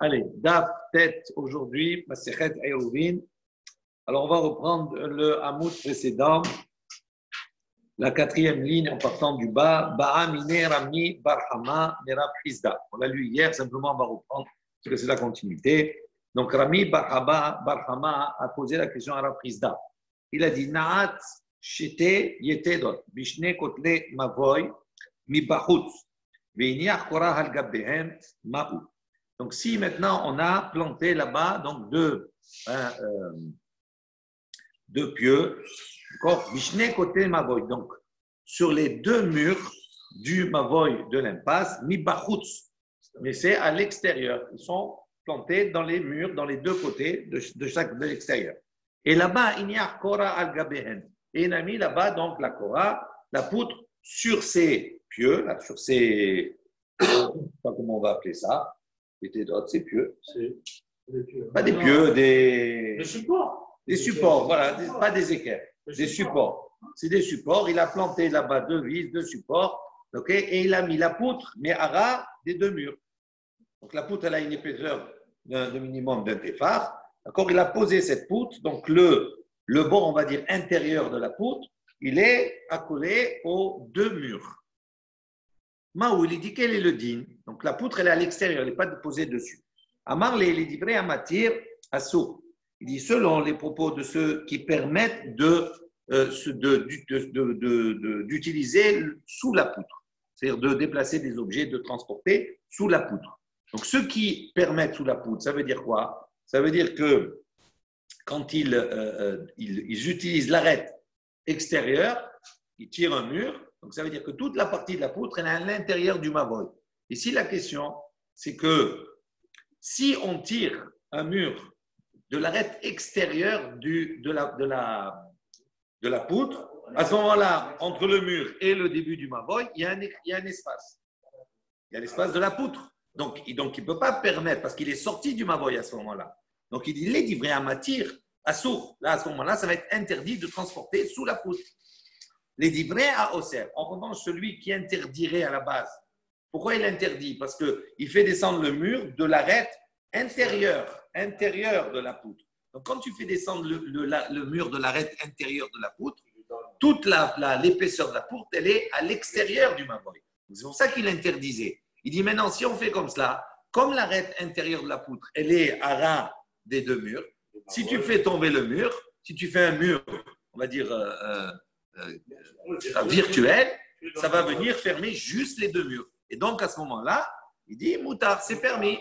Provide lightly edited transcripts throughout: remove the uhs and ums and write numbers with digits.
Allez, Daf, tête aujourd'hui, Masechet Eruvin. Alors, on va reprendre le Hamoud précédent, la quatrième ligne en partant du bas. Ba'a mine Rami Barhama Merab Hizda. On l'a lu hier, simplement on va reprendre parce que c'est la continuité. Donc, Rami Barhama a posé la question à Rab Hizda. Il a dit Na'at Shete Yetedot Bishne Kotle Mavoy Mi Bahut Veiniach Korah Al Gabbehem Ma'u. Donc, si maintenant on a planté là-bas donc deux pieux, Bishne côté Mavoy, donc sur les deux murs du Mavoy de l'impasse, mi bachutz, mais c'est à l'extérieur. Ils sont plantés dans les murs, dans les deux côtés de l'extérieur. Et là-bas, il y a Kora al Gabehen. Et il a mis là-bas donc la Kora, la poutre, sur ces pieux, là, sur ces. Je ne sais pas comment on va appeler ça. C'est pieux. Pas des pieux, des supports. Des supports, voilà, pas des équerres, des supports. C'est des supports. Il a planté là-bas deux vis, deux supports, okay, et il a mis la poutre, mais à ras des deux murs. Donc la poutre, elle a une épaisseur de minimum d'un téphar. D'accord, il a posé cette poutre, donc le bord, on va dire, intérieur de la poutre, il est accolé aux deux murs. Maou, il dit quel est le din? Donc la poutre, elle est à l'extérieur, elle n'est pas posée dessus. Amar les livrés à matière à sourd. Il dit selon les propos de ceux qui permettent d'utiliser sous la poutre, c'est-à-dire de déplacer des objets, de transporter sous la poutre. Donc ceux qui permettent sous la poutre, ça veut dire quoi? Ça veut dire que quand ils utilisent l'arête extérieure, ils tirent un mur. Donc, ça veut dire que toute la partie de la poutre est à l'intérieur du mavoy. Ici, la question, c'est que si on tire un mur de l'arête extérieure de la poutre, à ce moment-là, entre le mur et le début du mavoy, il y a un espace. Il y a l'espace de la poutre. Donc il ne peut pas permettre, parce qu'il est sorti du mavoy à ce moment-là. Donc, il dit, les livrés à matière, à sourd. Là, à ce moment-là, ça va être interdit de transporter sous la poutre. Les livrés à Osser. En revanche, celui qui interdirait à la base. Pourquoi il interdit? Parce qu'il fait descendre le mur de l'arête intérieure de la poutre. Donc, quand tu fais descendre le mur de l'arête intérieure de la poutre, toute l'épaisseur de la poutre, elle est à l'extérieur du mavoy. C'est pour ça qu'il interdisait. Il dit maintenant, si on fait comme cela, comme l'arête intérieure de la poutre, elle est à ras des deux murs, si tu fais tomber le mur, si tu fais un mur, on va dire, virtuel, ça va venir fermer juste les deux murs. Et donc, à ce moment-là, il dit, moutard, c'est permis.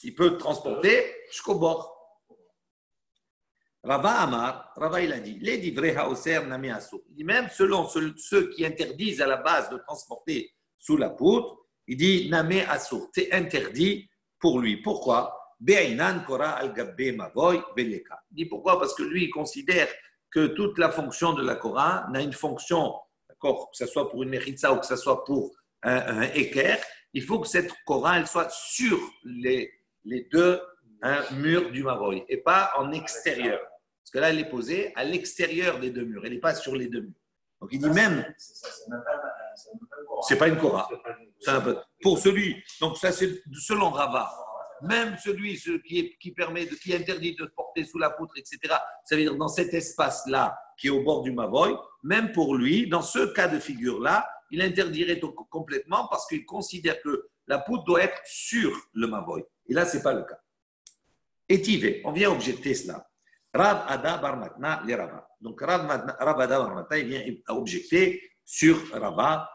Il peut transporter jusqu'au bord. Rava Amar, Rava il a dit, les livrés haoser nami asou. Il dit, même selon ceux qui interdisent à la base de transporter sous la poutre, il dit, nami asou, c'est interdit pour lui. Pourquoi? Be'inan kora al gabbe mavoy beleka. Il dit pourquoi? Parce que lui, il considère que toute la fonction de la Korah n'a une fonction, d'accord, que ce soit pour une mechitza ou que ce soit pour un équerre, il faut que cette Korah elle soit sur les deux murs du mavoy et pas en extérieur. Parce que là, elle est posée à l'extérieur des deux murs, elle n'est pas sur les deux murs. Donc il dit même, c'est pas une Korah. Pour celui, donc ça c'est selon Rava. Même celui qui interdit de porter sous la poutre, etc., ça veut dire dans cet espace-là qui est au bord du mavoy, même pour lui, dans ce cas de figure-là, il interdirait complètement parce qu'il considère que la poutre doit être sur le mavoy. Et là, ce n'est pas le cas. Étivé, on vient objecter cela. Rav Ada Barmatna les Rava. Donc Rav Ada Barmatna, il vient objecter sur Rava,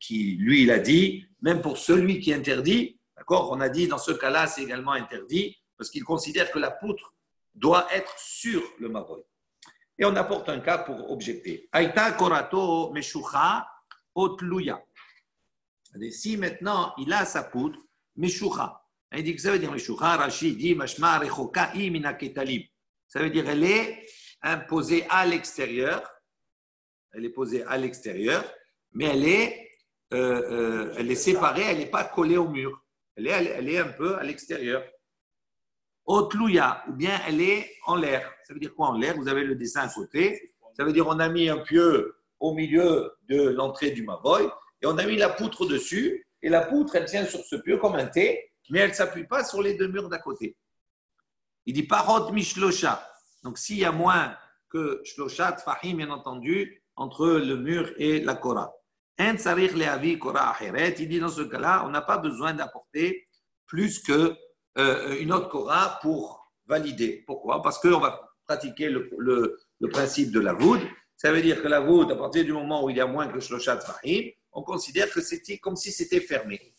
qui lui, il a dit, même pour celui qui interdit, d'accord, on a dit dans ce cas-là, c'est également interdit parce qu'il considère que la poutre doit être sur le mavoy. Et on apporte un cas pour objecter. Aïta korato meshucha otluya. Si maintenant il a sa poutre, meshucha. Il dit que ça veut dire meshucha. Rashi dit mashma rechoka imina ketalib. Ça veut dire elle est posée à l'extérieur. Elle est posée à l'extérieur, mais elle est séparée. Elle n'est pas collée au mur. Elle est un peu à l'extérieur. Otluya, ou bien elle est en l'air. Ça veut dire quoi en l'air? Vous avez le dessin à côté. Ça veut dire on a mis un pieu au milieu de l'entrée du mavoy et on a mis la poutre dessus et la poutre, elle tient sur ce pieu comme un T, mais elle ne s'appuie pas sur les deux murs d'à côté. Il dit parot mishlosha. Donc, s'il y a moins que shlosha, tfahim, bien entendu, entre le mur et la kora. En tsarich leavi kora acheret. Il dit dans ce cas-là, on n'a pas besoin d'apporter plus que une autre kora pour valider. Pourquoi? Parce qu'on va pratiquer le principe de la voûte. Ça veut dire que la voûte, à partir du moment où il y a moins que shlosha tfahim, on considère que c'était comme si c'était fermé.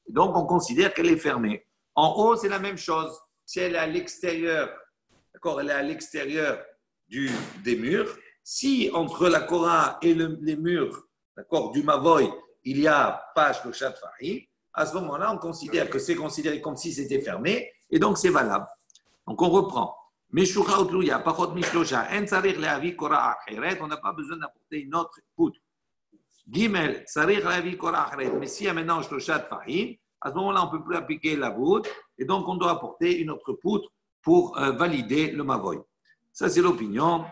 Donc, on considère qu'elle est fermée. En haut, c'est la même chose. Si elle est à l'extérieur, d'accord, elle est à l'extérieur des murs. Si entre la Korah et les murs, d'accord, du Mavoy, il y a pas Shlosha Tfahim, à ce moment-là, on considère que c'est considéré comme si c'était fermé, et donc c'est valable. Donc on reprend. Meshucha utluya, pachot mishlosha, en tzarich leavi Korah acheret, on n'a pas besoin d'apporter une autre poutre. Gimel, tzarich leavi Korah acheret, mais s'il y a maintenant Shlosha Tfahim, à ce moment-là, on ne peut plus appliquer la voûte, et donc on doit apporter une autre poutre pour valider le Mavoy. Ça, c'est l'opinion,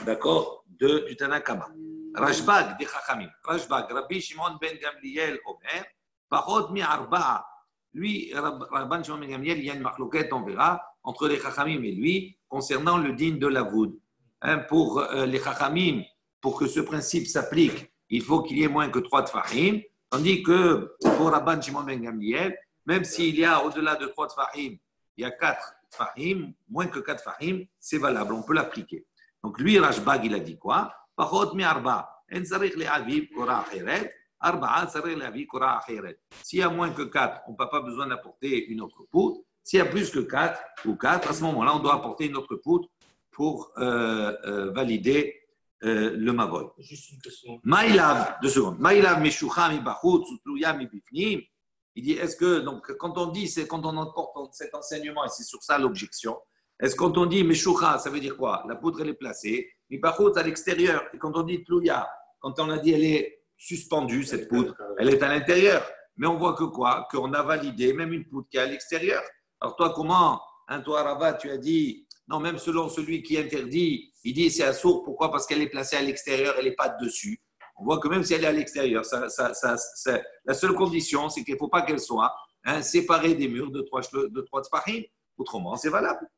d'accord, du Tanakama. Rashbag, des Chachamim. Rashbag, Rabbi Shimon ben Gamliel, Omer, Pachot mi arba'a. Lui, Rabban Shimon ben Gamliel, il y a une marloquette, on verra, entre les Chachamim et lui, concernant le din de la voûte. Pour les Chachamim, pour que ce principe s'applique, il faut qu'il y ait moins que 3 tfahim. Tandis que pour Rabban Shimon ben Gamliel, même s'il y a au-delà de 3 tfahim, il y a 4 tfahim, moins que 4 tfahim, c'est valable, on peut l'appliquer. Donc lui, Rashbag, il a dit quoi? Pachot mi arba, en tzarich le'aviv kora acheret, arba'a tzarich le'aviv kora acheret. S'il y a moins que 4, on n'a pas besoin d'apporter une autre poutre. S'il y a plus que 4 ou 4, à ce moment-là, on doit apporter une autre poutre pour valider le Mavoy. Juste une question. Maïlav, 2 secondes. Maïlav meshucha mi bachut, sutluya mi bifnim. Il dit, est-ce que, donc, quand on dit, c'est quand on emporte cet enseignement, et c'est sur ça l'objection, est-ce que quand on dit meshucha, ça veut dire quoi? La poutre, elle est placée, mi bachut à l'extérieur. Et quand on dit tluya, quand on a dit elle est suspendue, cette poutre, elle est à l'intérieur. Mais on voit que quoi? Qu'on a validé même une poutre qui est à l'extérieur. Alors toi, comment, toi, Rabat, tu as dit, non, même selon celui qui interdit, il dit c'est assourd. Pourquoi? Parce qu'elle est placée à l'extérieur, elle n'est pas dessus. On voit que même si elle est à l'extérieur, la seule condition, c'est qu'il ne faut pas qu'elle soit séparée des murs de 3 tfahim. Autrement, c'est valable.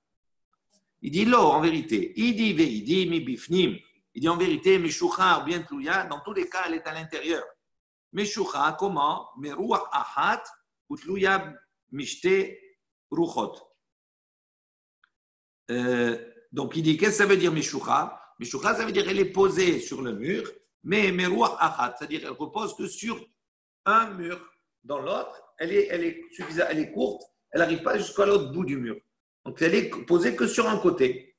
Il dit là, en vérité, il dit mi bifnim. Il dit en vérité, meshucha ou bien tluya, dans tous les cas, elle est à l'intérieur. Meshucha, comment? Meruach ahat ou tluya mishte ruchot. Donc il dit, qu'est-ce que ça veut dire meshucha? Meshucha, ça veut dire qu'elle est posée sur le mur, mais meruach achat, c'est-à-dire qu'elle repose que sur un mur. Dans l'autre, elle est courte, elle n'arrive pas jusqu'à l'autre bout du mur. Donc elle est posée que sur un côté.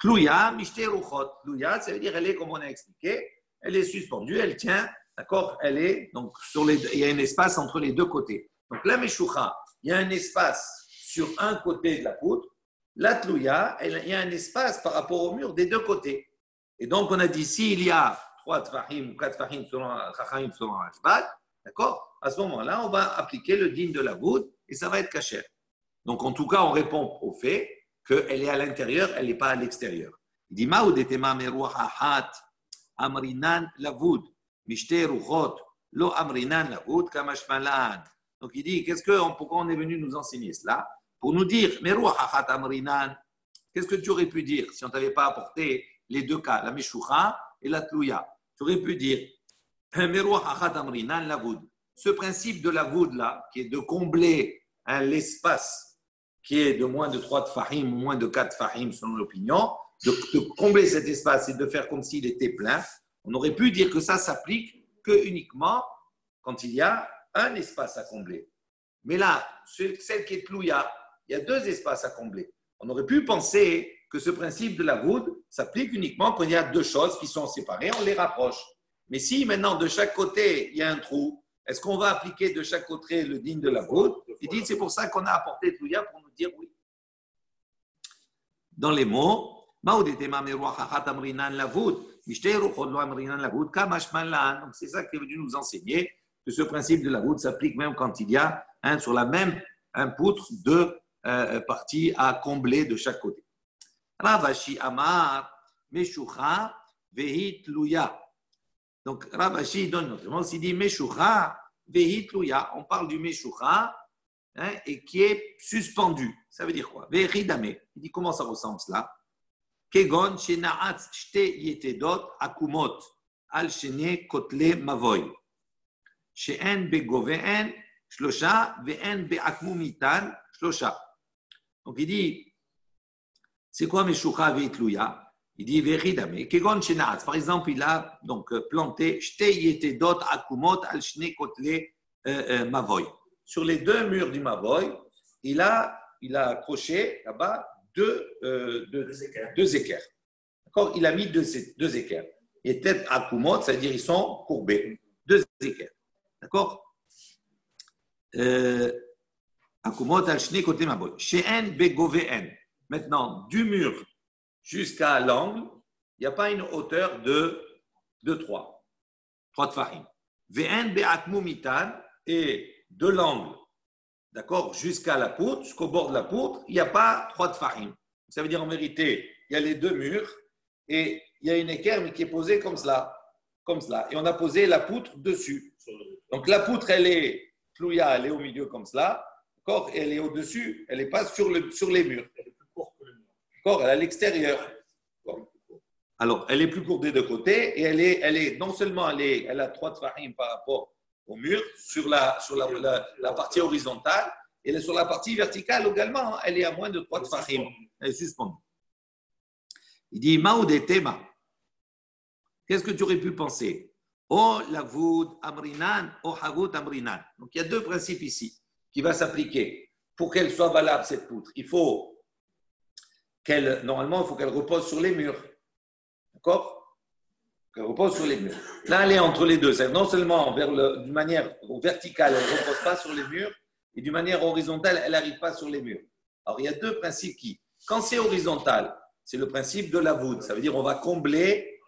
Tluya, mishte ruchot. Tluya, ça veut dire elle est, comme on a expliqué, elle est suspendue, elle tient, d'accord? Elle est, donc il y a un espace entre les deux côtés. Donc la meshucha, il y a un espace sur un côté de la poutre. La tlouya, il y a un espace par rapport au mur des deux côtés. Et donc, on a dit, s'il y a 3 tfahim ou 4 tfahim selon Rashbag, d'accord? À ce moment-là, on va appliquer le din de la voûte et ça va être kasher. Donc, en tout cas, on répond au fait qu'elle est à l'intérieur, elle n'est pas à l'extérieur. Il dit, Ma'ud etema meruach ahat amrinan lavud, mishte ruchot, lo amrinan lavud kamashmalan. Donc, il dit, pourquoi on est venu nous enseigner cela? Pour nous dire, qu'est-ce que tu aurais pu dire si on ne t'avait pas apporté les deux cas, la meshucha et la tlouya? Tu aurais pu dire, ce principe de la voûte là, qui est de combler l'espace qui est de moins de 3 tfahim ou moins de 4 tfahim selon l'opinion, de combler cet espace et de faire comme s'il était plein, on aurait pu dire que ça s'applique que uniquement quand il y a un espace à combler. Mais là, celle qui est tlouya, il y a 2 espaces à combler. On aurait pu penser que ce principe de la voûte s'applique uniquement quand il y a 2 choses qui sont séparées, on les rapproche. Mais si maintenant de chaque côté il y a un trou, est-ce qu'on va appliquer de chaque côté le digne de la voûte? Il dit c'est pour ça qu'on a apporté tlouya pour nous dire oui. Dans les mots, donc c'est ça qui est venu nous enseigner que ce principe de la voûte s'applique même quand il y a sur la même poutre 2 parties à combler de chaque côté. Ravashi Amar Meshucha Vehi Tluya. Donc Ravashi donne notre réponse, il dit Meshucha Vehitluya, on parle du Meshucha, hein, et qui est suspendu. Ça veut dire quoi? Veridame. Il dit comment ça ressemble cela? Kegon shenaatz shte yetedot akumot al shene kotle mavoy. She'en begove'en shlosha ve'en be'akmumitan shlosha. Donc il dit, c'est quoi Meshucha veitluya? Il dit veridame. Kegon shenaatz. Par exemple, il a donc planté shte yetedot akumot al shene kotle mavoy. Sur les deux murs du mavoy, il a accroché là-bas deux équerres. D'accord? Il a mis deux équerres. Et tête à kumot, c'est-à-dire ils sont courbés. Deux équerres. D'accord? Akumot al shne kote maboy. She'en begove'en. Maintenant, du mur jusqu'à l'angle, il n'y a pas une hauteur de 3 tfarim. Ve'en be'akmumitan, et de l'angle, d'accord, jusqu'à la poutre, jusqu'au bord de la poutre, il n'y a pas 3 tfarim. Ça veut dire en vérité, il y a les deux murs et il y a une équerre mais qui est posée comme cela. Et on a posé la poutre dessus. Donc la poutre, elle est plouya, elle est au milieu comme cela, d'accord, et elle est au-dessus, elle n'est pas sur les murs. Elle est plus courte que le mur. D'accord, elle est à l'extérieur. Alors, elle est plus courte des deux côtés et elle est non seulement elle a 3 tfarim par rapport au mur, sur la partie horizontale, et sur la partie verticale également, elle est à moins de 3 tfachim. Elle est suspendue. Il dit, Maoudé Tema, qu'est-ce que tu aurais pu penser? O lavoud amrinan, o havut amrinan. Donc il y a deux principes ici qui vont s'appliquer. Pour qu'elle soit valable, cette poutre, normalement, il faut qu'elle repose sur les murs. D'accord? Elle repose sur les murs. Là, elle est entre les deux. C'est non seulement d'une manière verticale, elle ne repose pas sur les murs, et d'une manière horizontale, elle n'arrive pas sur les murs. Alors, il y a deux principes quand c'est horizontal, c'est le principe de la voûte. Ça veut dire on va combler.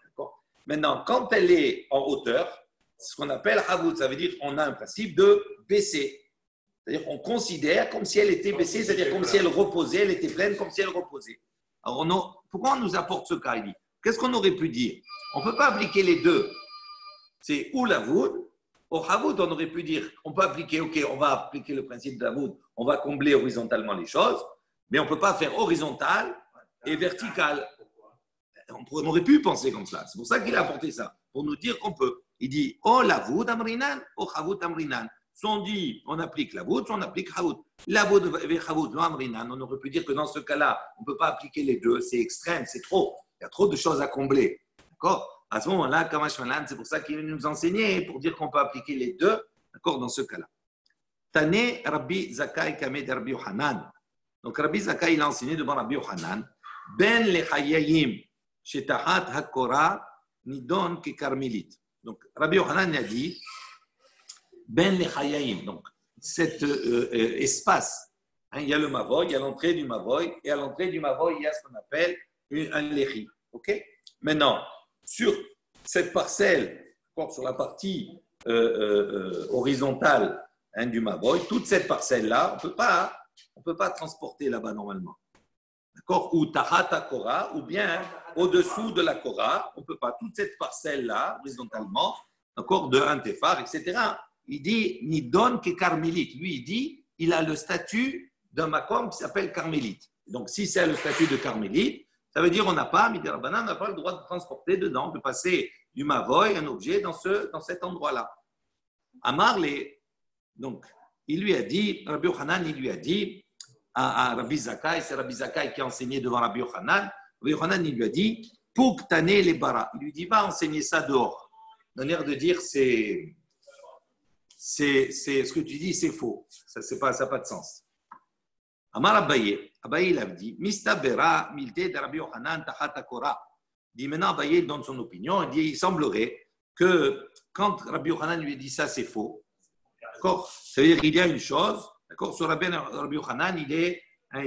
Maintenant, quand elle est en hauteur, c'est ce qu'on appelle havout. Ça veut dire on a un principe de baisser. C'est-à-dire on considère comme si elle était baissée, c'est-à-dire comme si elle reposait, elle était pleine, comme si elle reposait. Alors, pourquoi on nous apporte ce cas? Il dit, qu'est-ce qu'on aurait pu dire? On ne peut pas appliquer les deux. C'est ou la voûte. Au havout, on aurait pu dire, on peut appliquer, ok, on va appliquer le principe de la voûte, on va combler horizontalement les choses, mais on ne peut pas faire horizontal et vertical. On aurait pu penser comme ça. C'est pour ça qu'il a apporté ça, pour nous dire qu'on peut. Il dit, oh la voûte amrinan, oh havout amrinan. Soit on dit, on applique la voûte, soit on applique havout. La voûte et havout, amrinan, on aurait pu dire que dans ce cas-là, on ne peut pas appliquer les deux, c'est extrême, c'est trop. Il y a trop de choses à combler. D'accord? À ce moment-là, Kamash Malan, c'est pour ça qu'il nous enseignait, pour dire qu'on peut appliquer les deux, d'accord, dans ce cas-là. Tane Rabbi Zakai Kamed Rabbi Yohanan. Donc Rabbi Zakai, il a enseigné devant Rabbi Yohanan, Ben le Hayayim, Shetahat Hakora, Nidon ke Karmelit. Donc Rabbi Yohanan a dit, Ben le Hayayim, donc cet espace, hein, il y a le Mavoy, il y a l'entrée du Mavoy, et à l'entrée du Mavoy, il y a ce qu'on appelle un Lehi. Ok? Maintenant, sur cette parcelle, sur la partie horizontale, hein, du Mavoy, toute cette parcelle-là, on peut pas transporter là-bas normalement. D'accord? Ou Tahata Kora, ou bien au-dessous de la Kora, on ne peut pas. Toute cette parcelle-là, horizontalement, d'accord, de un Tefar, etc. Il dit, Nidon que Carmélite. Lui, il dit, il a le statut d'un Makom qui s'appelle Carmélite. Donc, si c'est le statut de Carmélite, ça veut dire qu'on n'a pas, Midi Rabbanan, on n'a pas le droit de transporter dedans, de passer du Mavoy, un objet, dans cet endroit-là. Amarle, donc, il lui a dit, Rabbi Yochanan, il lui a dit à Rabbi Zakai, c'est Rabbi Zakai qui a enseigné devant Rabbi Yochanan, Rabbi Yochanan, il lui a dit, pour taner les bara. Il lui dit, va enseigner ça dehors. De manière de dire, c'est ce que tu dis, c'est faux. Ça n'a pas de sens. Amar Abaye, il a dit, Mistabera milte de Rabbi Yochanan tachat kora. Il dit maintenant, Abaye donne son opinion. Il dit, il semblerait que quand Rabbi Yochanan lui dit ça, c'est faux. D'accord? Ça veut dire qu'il y a une chose. D'accord? Sur Rabbi Yochanan, il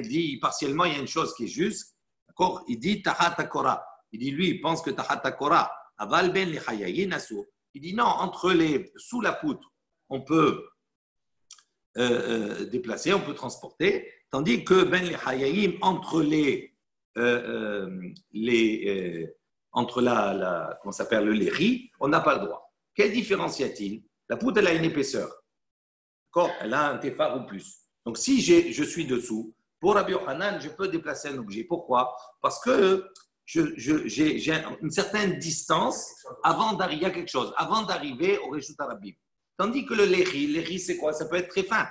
dit partiellement, il y a une chose qui est juste. D'accord? Il dit tachat kora. Il dit, lui, il pense que tachat kora, aval ben le chayayin asur. Il dit non, sous la poutre, on peut déplacer, on peut transporter. Tandis que ben les hayayim entre comment s'appelle le léri, on n'a pas le droit. Quelle différence y a-t-il? La poutre elle a une épaisseur. D'accord? Elle a un tefar ou plus. Donc, si je suis dessous, pour Rabbi Yochanan, je peux déplacer un objet. Pourquoi? Parce que j'ai une certaine distance avant d'arriver à quelque chose, avant d'arriver au Reshut Arabim. Tandis que le lehi, c'est quoi? Ça peut être très fin.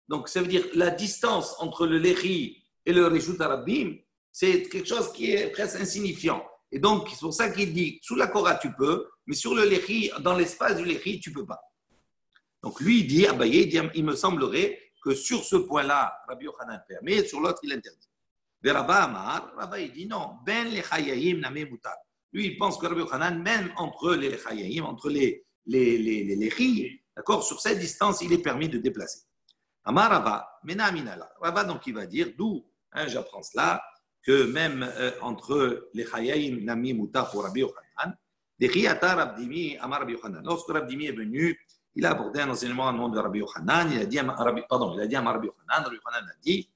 Donc, ça veut dire la distance entre le lehi et le Reshut Arabim, c'est quelque chose qui est presque insignifiant. Et donc, c'est pour ça qu'il dit, sous la Korah, tu peux, mais sur le lehi, dans l'espace du lehi, tu ne peux pas. Donc, lui, il dit, Abaye, il me semblerait que sur ce point-là, Rabbi Yochanan permet, et sur l'autre, il interdit. Mais Rabba Amar, Rabba, il dit non, ben les chayayim namé mutar. Lui, il pense que Rabbi Yochanan, même entre les chayayim, entre les lehi, d'accord, sur cette distance, il est permis de déplacer. Amar Rabba, mena aminala. Rabba, donc, il va dire, d'où j'apprends cela, que même entre les chayayim namé mutar pour Rabbi Yochanan, des chiyata Rabdimi, Amar Rabbi Yochanan. Lorsque Rabdimi est venu, il a abordé un enseignement au nom de Rabbi Yochanan. Il a dit à Rabbi Yochanan, Rabbi Yochanan a dit,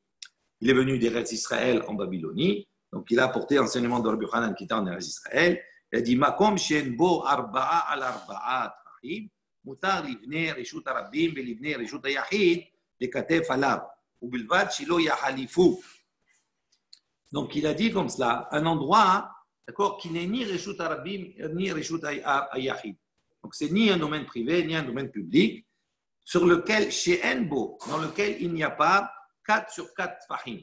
il est venu d'Eretz Israël en Babylonie, donc il a apporté l'enseignement de Rabbi Yochanan qui était en Eretz Israël. Il a dit, Makom shen bo arba'a al arba'a trachim, mutar livne reshut arabim ve livne reshut ayachid, lekatef alav, ou bilvad shilo yahalifu. Donc il a dit comme cela, un endroit, d'accord, qui n'est ni reshut arabim ni reshut ayachid. Donc, ce n'est ni un domaine privé, ni un domaine public, sur lequel, chez Enbo, dans lequel il n'y a pas 4 sur 4 fahim.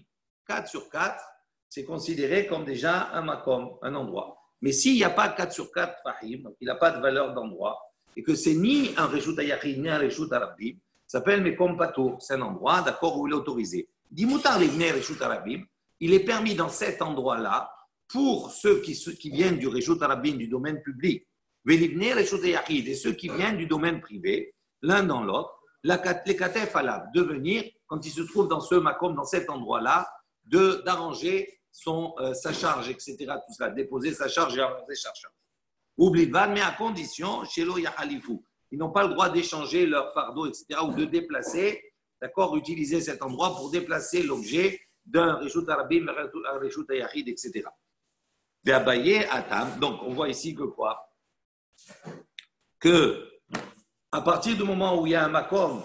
4 sur 4, c'est considéré comme déjà un makom, un endroit. Mais s'il n'y a pas 4 sur 4 fahim, donc il n'a pas de valeur d'endroit, et que c'est ni un reshut ayachid, ni un reshut arabim, ça s'appelle Mekom Pato, c'est un endroit, d'accord, où il est autorisé. Dit Moutar Livne reshut arabim, il est permis dans cet endroit-là, pour ceux qui viennent du reshut arabim, du domaine public, et ceux qui viennent du domaine privé, l'un dans l'autre, les katef alav, de venir, quand ils se trouvent dans ce makom, dans cet endroit-là, d'arranger sa charge, etc. Tout cela, déposer sa charge et avancer sa charge. Oublie pas, mais à condition, chez lo yahalifu. Ils n'ont pas le droit d'échanger leur fardeau, etc., ou de déplacer, d'accord, utiliser cet endroit pour déplacer l'objet d'un reshut arabim, un reshut ayachid, etc. Donc, on voit ici que quoi? Que à partir du moment où il y a un makom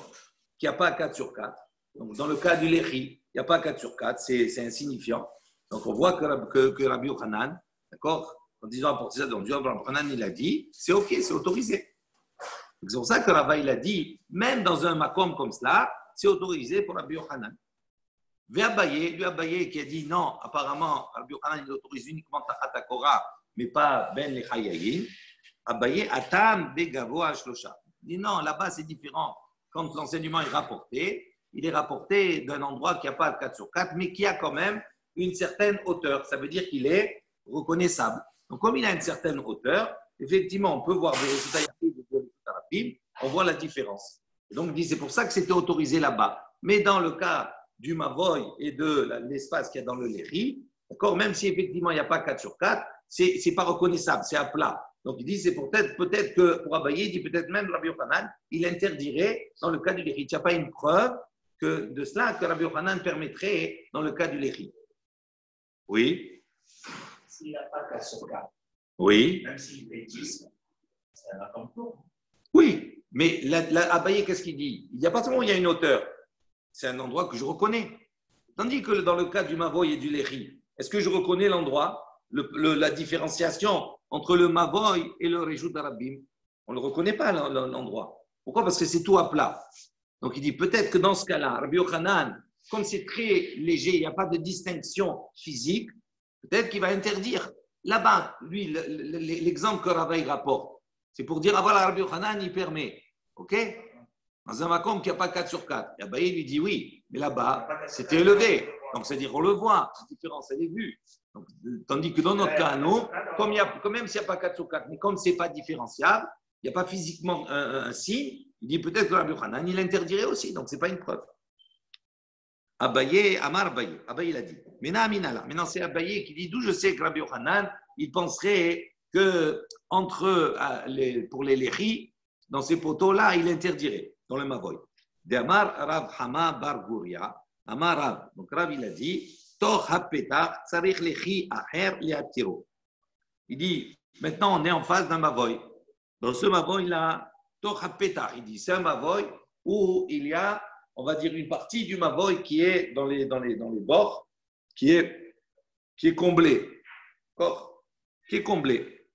qui n'a pas 4 sur 4, donc dans le cas du lehi, il n'y a pas 4 sur 4, c'est insignifiant. Donc on voit que Rabbi Yochanan, d'accord, en disant apporter ça, donc Rabbi Yochanan il a dit, c'est ok, c'est autorisé. C'est pour ça que Rabbi il a dit, même dans un makom comme cela, c'est autorisé pour Rabbi Yochanan. Lui Abaye qui a dit non, apparemment Rabbi Yochanan il autorise uniquement Tachat Korah, mais pas Ben les Chayayim. Abaye Atam Begavo Ashlosha. Il dit non, là-bas c'est différent. Quand l'enseignement est rapporté, il est rapporté d'un endroit qui n'a pas de 4 sur 4, mais qui a quand même une certaine hauteur. Ça veut dire qu'il est reconnaissable. Donc, comme il a une certaine hauteur, effectivement, on peut voir des résultats et des résultats rapides, on voit la différence. Et donc, il dit c'est pour ça que c'était autorisé là-bas. Mais dans le cas du Mavoy et de l'espace qu'il y a dans le Lehi, d'accord, même si effectivement il n'y a pas 4 sur 4, c'est pas reconnaissable, c'est à plat. Donc il dit, c'est peut-être que pour Abaye, il dit peut-être même Rabbi Yochanan, il interdirait dans le cas du Lehi. Il n'y a pas une preuve de cela que Rabbi Yochanan permettrait dans le cas du Lehi. Oui. S'il n'a pas 4 sur 4, oui. Même s'il fait 10, c'est un accompagnement. Oui, mais Abaye, qu'est-ce qu'il dit? Il n'y a pas seulement il y a une hauteur, c'est un endroit que je reconnais. Tandis que dans le cas du Mavoy et du Lehi, est-ce que je reconnais l'endroit, la différenciation entre le Mavoy et le Reshut Arabim? On ne le reconnaît pas, l'endroit. Pourquoi? Parce que c'est tout à plat. Donc il dit peut-être que dans ce cas-là, Rabbi Yochanan, comme c'est très léger, il n'y a pas de distinction physique, peut-être qu'il va interdire. Là-bas, lui, l'exemple que Rabbi rapporte, c'est pour dire, ah voilà, Rabbi Yochanan, il permet. OK? Dans un makom qui n'a pas 4 sur 4. Et Abaye lui dit oui, mais là-bas, c'était élevé. Donc, c'est-à-dire, on le voit, la différence, elle est vue. Donc, tandis que dans notre cas, nous, quand même s'il n'y a pas 4 sur 4, mais comme ce n'est pas différenciable, il n'y a pas physiquement un signe, il dit peut-être que Rabbi Yochanan, il interdirait aussi. Donc, ce n'est pas une preuve. Abaye, Amar Abaye. Abaye l'a dit. Maintenant, c'est Abaye qui dit d'où je sais que Rabbi Yochanan, il penserait que pour les Lehi, dans ces poteaux-là, il interdirait, dans le Mavoy. De Amar Rav Hama Bar Guria, Amar Rav. Donc Rav, il a dit, Toch hapetach tzarich lechi aher leatiro. Il dit, maintenant on est en face d'un Mavoy. Dans ce Mavoy-là, Toch hapetach, il dit, c'est un Mavoy où il y a on va dire, une partie du Mavoy qui est dans les bords, qui est comblée. D'accord? Qui est comblée.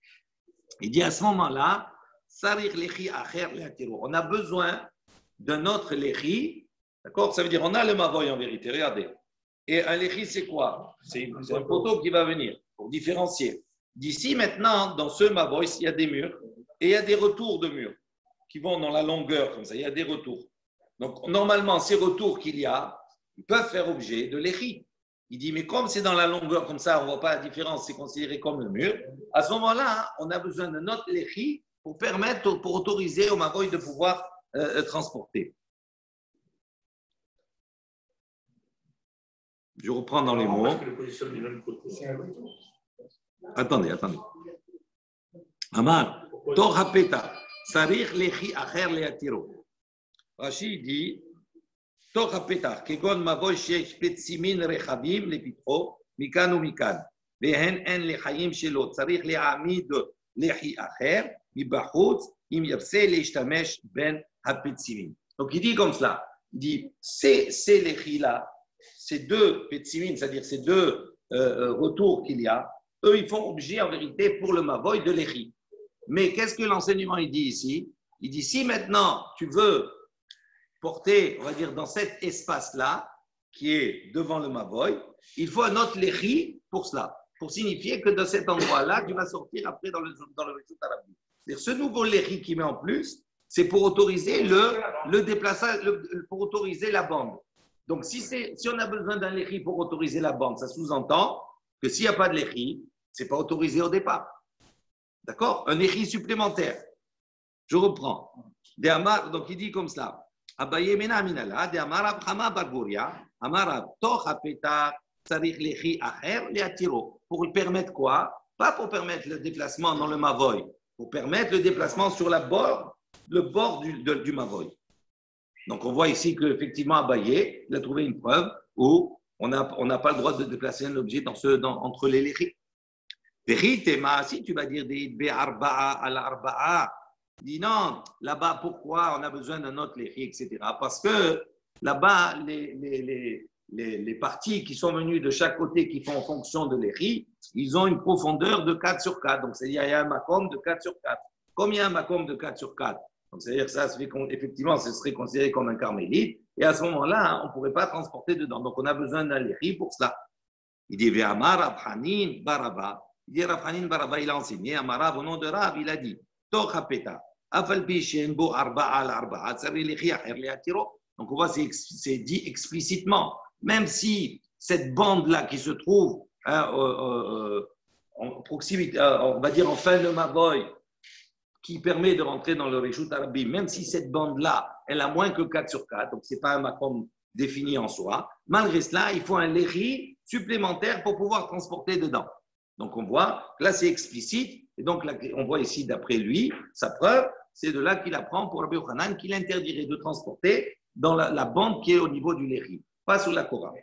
Il dit à ce moment-là, Sarich lechi acher leatiro. On a besoin d'un autre lechi. D'accord? Ça veut dire on a le Mavoy en vérité. Regardez. Et un lechi, c'est quoi? C'est un poteau qui va venir pour différencier. D'ici maintenant, dans ce Mavoy, il y a des murs et il y a des retours de murs qui vont dans la longueur comme ça. Il y a des retours. Donc, normalement, ces retours qu'il y a, ils peuvent faire objet de l'échi. Il dit, mais comme c'est dans la longueur comme ça, on ne voit pas la différence, c'est considéré comme le mur. À ce moment-là, on a besoin de notre l'échi pour autoriser au Mavoy de pouvoir transporter. Je reprends dans les mots. Attendez. Amar, Torapeta, Sarich lechi acher leatiro. Rashi dit, Torapeta, Kegon Mavoy shesh petsimin rechabim lepitro, mikan ou mikan. Vehen en lechayim shelo, Sarich le'amid lechi acher, mibachutz, im yapse leishtamesh ben hapetsimin. Donc il dit comme cela, il dit, ces lechis-là, ces deux petsimin, c'est-à-dire ces deux retours qu'il y a, eux, ils font objet en vérité pour le Mavoy de l'échi. Mais qu'est-ce que l'enseignement il dit ici? Il dit si maintenant tu veux porter, on va dire, dans cet espace-là, qui est devant le Mavoy, il faut un autre l'échi pour cela, pour signifier que de cet endroit-là, tu vas sortir après dans le Reshut Harabim. C'est-à-dire ce nouveau l'échi qui met en plus, c'est pour autoriser le déplaçage, pour autoriser la bande. Donc si on a besoin d'un l'échi pour autoriser la bande, ça sous-entend que s'il n'y a pas de l'échi, ce n'est pas autorisé au départ. D'accord? Un échi supplémentaire. Je reprends. Donc il dit comme cela. Abaye mena minala, de amar Abrahama Bargouria, amar toch apeta, sarich l'échi acher, leatiro. Pour lui permettre quoi? Pas pour permettre le déplacement dans le Mavoy, pour permettre le déplacement sur le bord du Mavoy. Donc on voit ici qu'effectivement Abaye, il a trouvé une preuve où on n'a pas le droit de déplacer un objet entre les léchis. Si tu vas dire des B-arba'a à l'arba'a, dis non, là-bas, pourquoi on a besoin d'un autre léchi, etc. Parce que là-bas, les parties qui sont venues de chaque côté qui font en fonction de l'échi, ils ont une profondeur de 4 sur 4. Donc, c'est-à-dire qu'il y a un makom de 4 sur 4. Comme il y a un makom de 4 sur 4, donc c'est-à-dire que ça, effectivement, ce serait considéré comme un carmélite. Et à ce moment-là, on ne pourrait pas transporter dedans. Donc, on a besoin d'un léchi pour cela. Il dit, Ve'amar Abhanin Baraba. Il dit, Rabhanin Baraba, il a enseigné, Amarav, au nom de Rav, il a dit, donc on voit, c'est dit explicitement, même si cette bande-là qui se trouve en proximité, on va dire en fin de Mavoy, qui permet de rentrer dans le Reshut Harabim, même si cette bande-là, elle a moins que 4 sur 4, donc ce n'est pas un makom défini en soi, malgré cela, il faut un léchi supplémentaire pour pouvoir transporter dedans. Donc on voit, là c'est explicite, et donc là, on voit ici d'après lui, sa preuve, c'est de là qu'il apprend pour Rabbi Yochanan qu'il interdirait de transporter dans la bande qui est au niveau du léchi, pas sous la Korah.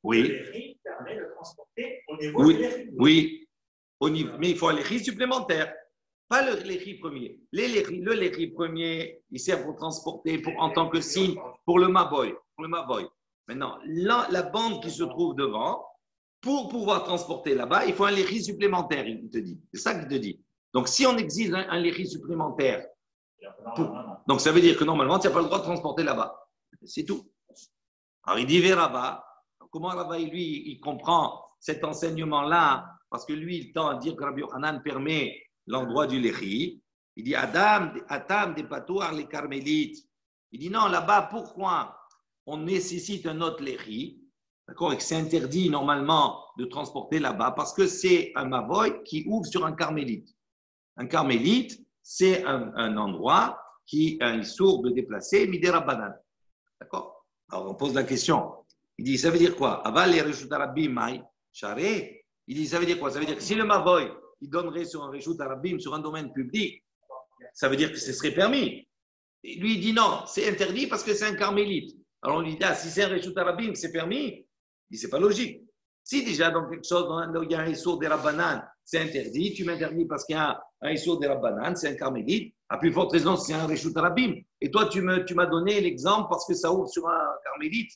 Oui. Le léchi permet de transporter au niveau du léchi. Oui, mais il faut un léchi supplémentaire, pas le léchi premier. Le léchi premier, il sert pour transporter en tant que signe pour le Mavoy. Maintenant, la bande qui se trouve devant, pour pouvoir transporter là-bas, il faut un léchi supplémentaire, il te dit. C'est ça qu'il te dit. Donc, si on exige un léchi supplémentaire, donc ça veut dire que normalement, tu n'as pas le droit de transporter là-bas. C'est tout. Alors, il dit Rava. Comment Rava, lui, il comprend cet enseignement-là? Parce que lui, il tend à dire que Rabbi Yochanan permet l'endroit du léchi. Il dit Adam des patouars, les carmélites. Il dit non, là-bas, pourquoi on nécessite un autre léchi? D'accord, et que c'est interdit normalement de transporter là-bas parce que c'est un mavoy qui ouvre sur un carmélite. Un carmélite, c'est un endroit qui a une source de déplacer, midera banane. D'accord? Alors on pose la question. Il dit, ça veut dire quoi? Aval les Reshut Harabim, mai, charé. Il dit, ça veut dire quoi? Ça veut dire que si le mavoy, il donnerait sur un Reshut Harabim, sur un domaine public, ça veut dire que ce serait permis. Et lui, il dit non, c'est interdit parce que c'est un carmélite. Alors on lui dit, ah, si c'est un Reshut Harabim, c'est permis. Il dit, c'est pas logique. Si déjà dans quelque chose, où il y a un issour des rabbanan, c'est interdit, tu m'interdis parce qu'il y a un issour des rabbanan, c'est un carmélite, À plus forte raison, c'est un Reshut Rabim. Et toi, tu m'as donné l'exemple parce que ça ouvre sur un carmélite.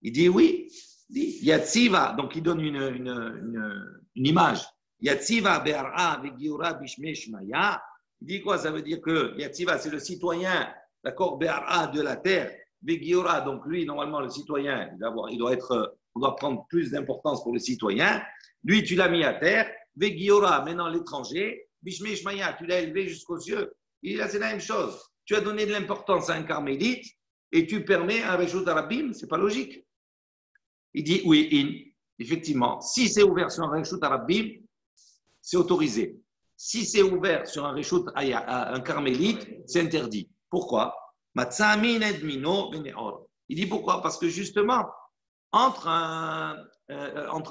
Il dit oui. Il dit Yatsiva. Donc, il donne une image. Yatsiva be'ara ve'giura bishmesh maya. Il dit quoi? Ça veut dire que Yatsiva, c'est le citoyen, d'accord, be'ara de la terre. Ve'giura, donc lui, normalement, le citoyen, on doit prendre plus d'importance pour le citoyen. Lui, tu l'as mis à terre. Ve'giura, maintenant l'étranger. Bishmesh maya, tu l'as élevé jusqu'aux cieux. Il a c'est la même chose. Tu as donné de l'importance à un carmélite et tu permets un Reshut Rabim, c'est pas logique. Il dit oui, effectivement, si c'est ouvert sur un Reshut Rabim, c'est autorisé. Si c'est ouvert sur un Reshut un carmélite, c'est interdit. Pourquoi? Il dit pourquoi? Parce que justement, entre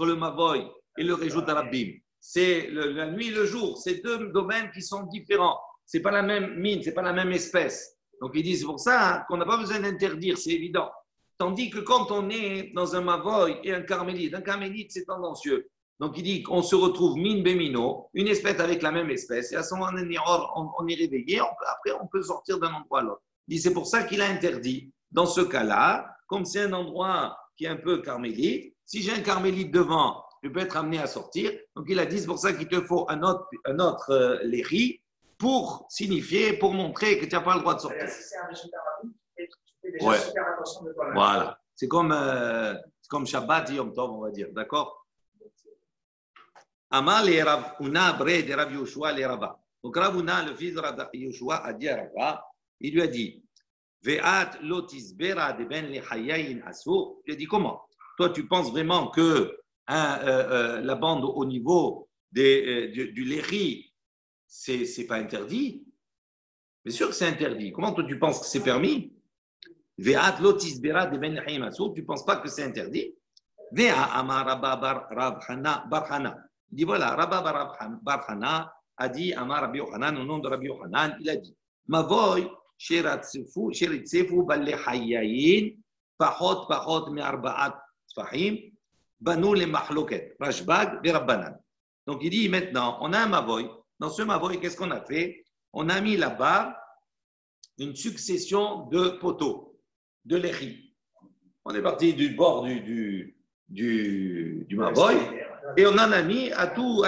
le Mavoy et le Reshut Rabim, c'est la nuit et le jour, c'est deux domaines qui sont différents. C'est pas la même mine, c'est pas la même espèce. Donc il dit c'est pour ça qu'on n'a pas besoin d'interdire, c'est évident. Tandis que quand on est dans un Mavoy et un carmélite c'est tendancieux. Donc il dit qu'on se retrouve mine bémino, une espèce avec la même espèce, et à ce moment on est réveillé, après on peut sortir d'un endroit à l'autre. Il dit c'est pour ça qu'il a interdit. Dans ce cas-là, comme c'est un endroit qui est un peu carmélite, si j'ai un carmélite devant, je peux être amené à sortir. Donc il a dit c'est pour ça qu'il te faut un autre léri pour signifier, pour montrer que tu n'as pas le droit de sortir. Si c'est un Reshut Rabim, tu fais déjà Ouais. super attention de toi-même. Voilà. C'est comme Shabbat et Yom Tov, on va dire. D'accord? Amar les Rav Una bre de Rav Yoshua les Rava. Donc Rav Una, le fils de Rav Yoshua, a dit à Rava, il lui a dit Ve'at lotisbera de ben lechayayin asur. Il a dit comment? Toi, tu penses vraiment que la bande au niveau du léri, c'est pas interdit? Bien sûr que c'est interdit. Comment toi tu penses que c'est permis? Ve'at lotisbera de ben lechayayin asur. Tu penses pas que c'est interdit? Ve'a amar Rabba bar Hana. Il dit voilà, Rabba bar Hana a dit Amar Rabbi Yochanan, au nom de Rabbi Yochanan, il a dit Mavoy sheritzefu ballechayayin pachot me'arba'at tfahim banu le mahloket rashbag verabbanan. Donc il dit maintenant, on a un Mavoy. Dans ce Mavoy, qu'est-ce qu'on a fait? On a mis là-bas une succession de poteaux, de lechi. On est parti du bord du Mavoy et on en a mis à tout,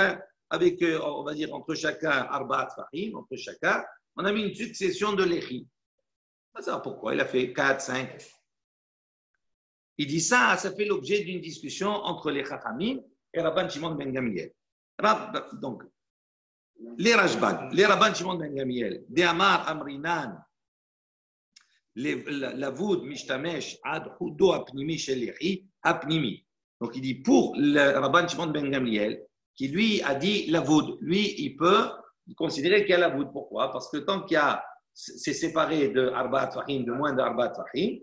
avec, on va dire, entre chacun, Arbaat Fahim, entre chacun, on a mis une succession de lechi. Ça, pourquoi? Il a fait 4, 5. Il dit ça fait l'objet d'une discussion entre les Chachamim et Rabban Shimon ben Gamliel. Donc, les Rashbag, les Rabban Shimon ben Gamliel, de Amar Amrinan, l'avoud mishtamesh ad hudo apnimi shel lechi apnimi. Donc il dit pour le Rabban Shimon ben Gamliel, qui lui a dit l'avoud, lui il peut considérer qu'il y a l'avoud. Pourquoi? Parce que tant qu'il y a, c'est séparé de Arbaat Fahim, de moins de Arbaat Fahim,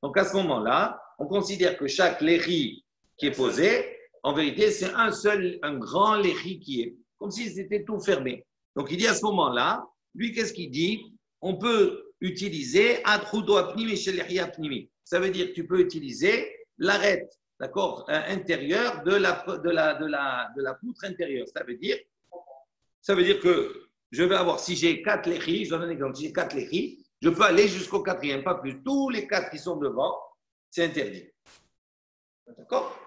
donc à ce moment-là, on considère que chaque lechi qui est posé, en vérité, c'est un grand lechi qui est, comme si c'était tout fermé. Donc il dit à ce moment-là, lui qu'est-ce qu'il dit? On peut utiliser adhudo apnimi shel lechi apnimi. Ça veut dire que tu peux utiliser l'arête, d'accord, intérieur de la poutre intérieure. Ça veut dire que je vais avoir, si j'ai 4 léchis, je donne un exemple, si j'ai 4 léchis, je peux aller jusqu'au 4e, pas plus. Tous les 4 qui sont devant, c'est interdit. D'accord?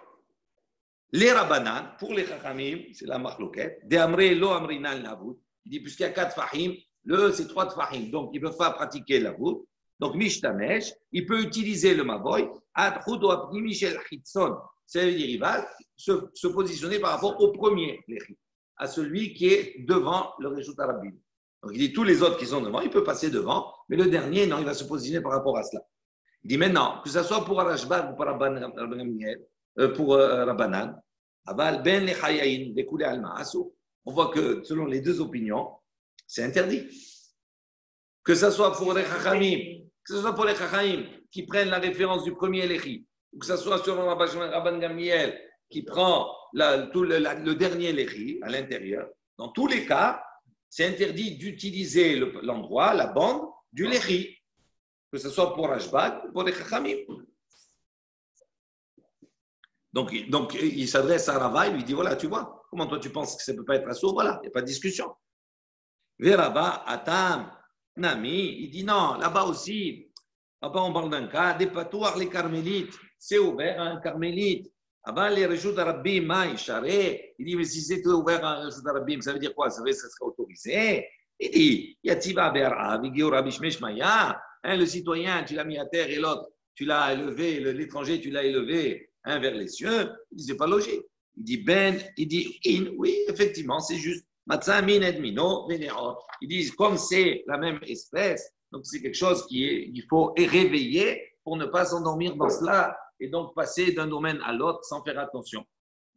Les Rabbanan, pour les Chachamim, c'est la marloquette, de Amré lo Amrinan l'avoud. Il dit, puisqu'il y a 4 Fahim, c'est 3 Fahim, donc ils ne peuvent pas pratiquer l'avoud. Donc, Mishtamesh, il peut utiliser le Mavoy, Adhudo Apnimi Shel Chitson. Ça veut dire il va se positionner par rapport au premier léchi, à celui qui est devant le Reshut Rabim. Donc, il dit tous les autres qui sont devant, il peut passer devant, mais le dernier, non, il va se positionner par rapport à cela. Il dit maintenant, que ce soit pour Arashbag ou pour Rabbanan, Aval Ben Lechayayin, Dekoulé Alma, Asso. On voit que selon les deux opinions, c'est interdit. Que ce soit pour les Chachamim, qui prennent la référence du premier Léchi, ou que ce soit sur Rabban Gamliel qui prend le dernier Léchi à l'intérieur, dans tous les cas, c'est interdit d'utiliser l'endroit, la bande du Léchi, que ce soit pour Rashbag ou pour les Chachamim. Donc, il s'adresse à Rava, il lui dit voilà, tu vois, comment toi tu penses que ça ne peut pas être assourd? Voilà, il n'y a pas de discussion. Veraba, Atam, Nami, il dit non, là-bas aussi, là-bas on parle d'un cas, des patouars, les carmélites, c'est ouvert à un carmélite. Avant les réjouts d'Arabim, il charré. Il dit, mais si c'était ouvert à un réjout d'Arabim, ça veut dire quoi? Ça veut dire que ça serait autorisé. Il dit, Yativa Be'arav, Igiora Bishmeshmaya, le citoyen, tu l'as mis à terre et l'autre, tu l'as élevé, l'étranger, tu l'as élevé vers les cieux. Il dit, c'est pas logique. Il dit, oui, effectivement, c'est juste. Matzah min et mino, venerot. Ils disent, comme c'est la même espèce, donc c'est quelque chose il faut réveiller pour ne pas s'endormir dans cela et donc passer d'un domaine à l'autre sans faire attention.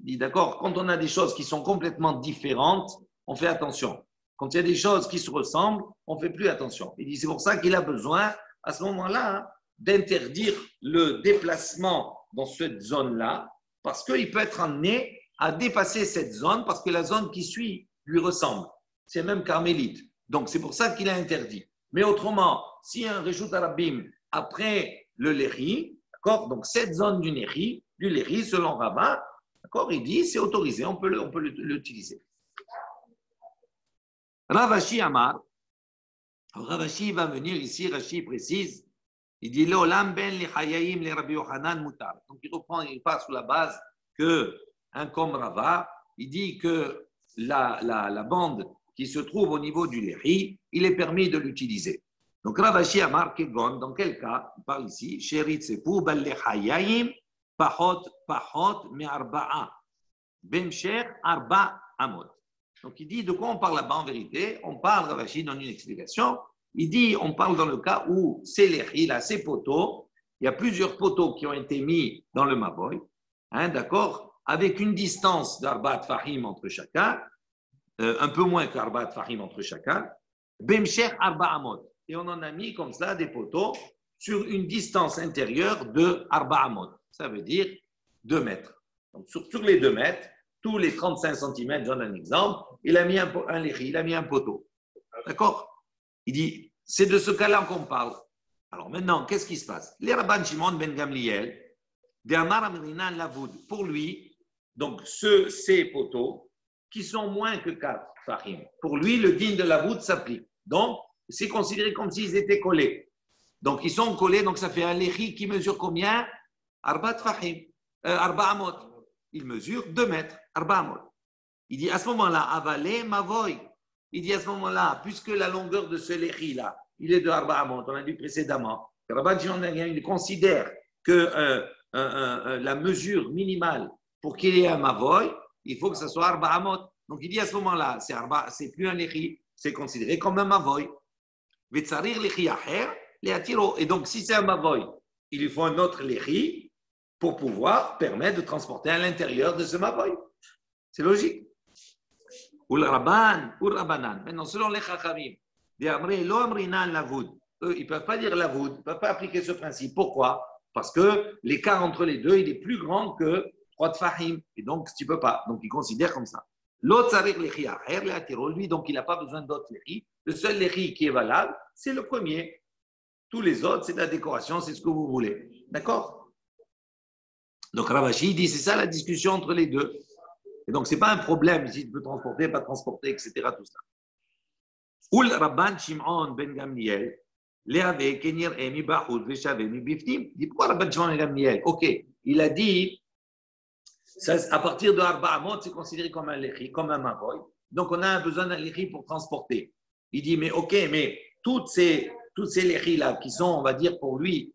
Il dit, d'accord, quand on a des choses qui sont complètement différentes, on fait attention. Quand il y a des choses qui se ressemblent, on ne fait plus attention. Il dit, c'est pour ça qu'il a besoin, à ce moment-là, d'interdire le déplacement dans cette zone-là, parce qu'il peut être amené à dépasser cette zone, parce que la zone qui suit lui ressemble. C'est même carmélite. Donc, c'est pour ça qu'il a interdit. Mais autrement, s'il y a un réjout arabim après le Léhi, d'accord, donc cette zone du Léhi, selon Rabat, d'accord, il dit c'est autorisé, on peut l'utiliser. Ravashi Amar, Ravashi va venir ici, Rashi précise, il dit L'olam ben li chayayim li Rabbi Yochanan mutar. Donc il part sur la base que, comme Rava, il dit que la bande qui se trouve au niveau du Léhi, il est permis de l'utiliser. Donc Ravashi Amar Kegon, dans quel cas, il parle ici, Sherit Sefu bal li chayayim pachot me arba'a. Bemcher arba amot. Donc il dit de quoi on parle là-bas en vérité? On parle, Ravashi donne une explication. Il dit on parle dans le cas où ces léchis, là, ces poteaux, il y a plusieurs poteaux qui ont été mis dans le Maboy, d'accord, avec une distance d'Arbat Fahim entre chacun, un peu moins qu'Arbat Fahim entre chacun, Bemcher arba amot. Et on en a mis comme ça des poteaux sur une distance intérieure de arba amot. Ça veut dire 2 mètres. Donc sur les 2 mètres, tous les 35 cm, j'en ai un exemple, il a mis un léchi, il a mis un poteau. D'accord? Il dit, c'est de ce cas-là qu'on parle. Alors maintenant, qu'est-ce qui se passe? Les Rabban Shimon ben Gamliel, pour lui, donc ces poteaux, qui sont moins que 4 fahim, pour lui, le din de la voûte s'applique. Donc, c'est considéré comme s'ils étaient collés. Donc, ils sont collés, donc ça fait un léchi qui mesure combien? Arba fahim, arba amot. Il mesure 2 mètres, arba amot. Il dit à ce moment-là, avalé mavoy. Il dit à ce moment-là, puisque la longueur de ce léchi-là, il est de arba amot, on a dit précédemment, Rabban Shimon il considère que la mesure minimale pour qu'il y ait un mavoy, il faut que ce soit arba amot. Donc il dit à ce moment-là, c'est plus un léchi, c'est considéré comme un mavoy. Vetsarir léchi acher, léatiro. Et donc si c'est un mavoy, il lui faut un autre léchi pour pouvoir permettre de transporter à l'intérieur de ce mavoy. C'est logique. Ou le rabban, ou le rabbanan. Maintenant, selon les chachamim, eux, ils ne peuvent pas dire lavoud, ils ne peuvent pas appliquer ce principe. Pourquoi? Parce que l'écart entre les deux, il est plus grand que 3 tfahim. Et donc, tu ne peux pas. Donc, ils considèrent comme ça. L'autre, lui, donc, il n'a pas besoin d'autres léchis. Le seul léchi qui est valable, c'est le premier. Tous les autres, c'est de la décoration, c'est ce que vous voulez. D'accord? Donc, Ravashi dit, c'est ça la discussion entre les deux. Et donc, ce n'est pas un problème si tu peux transporter, pas transporter, etc. Tout ça. Oul Rabban Shimon ben Gamliel, Léave Kenir Emi Bahoud Veshave Mi Biftim. Il dit pourquoi Rabban Shimon ben Gamliel? Ok, il a dit, ça, à partir de Arba Amot, c'est considéré comme un léchi, comme un mavoy. Donc, on a besoin d'un léchi pour transporter. Il dit, mais ok, mais toutes ces léchis-là qui sont, on va dire pour lui,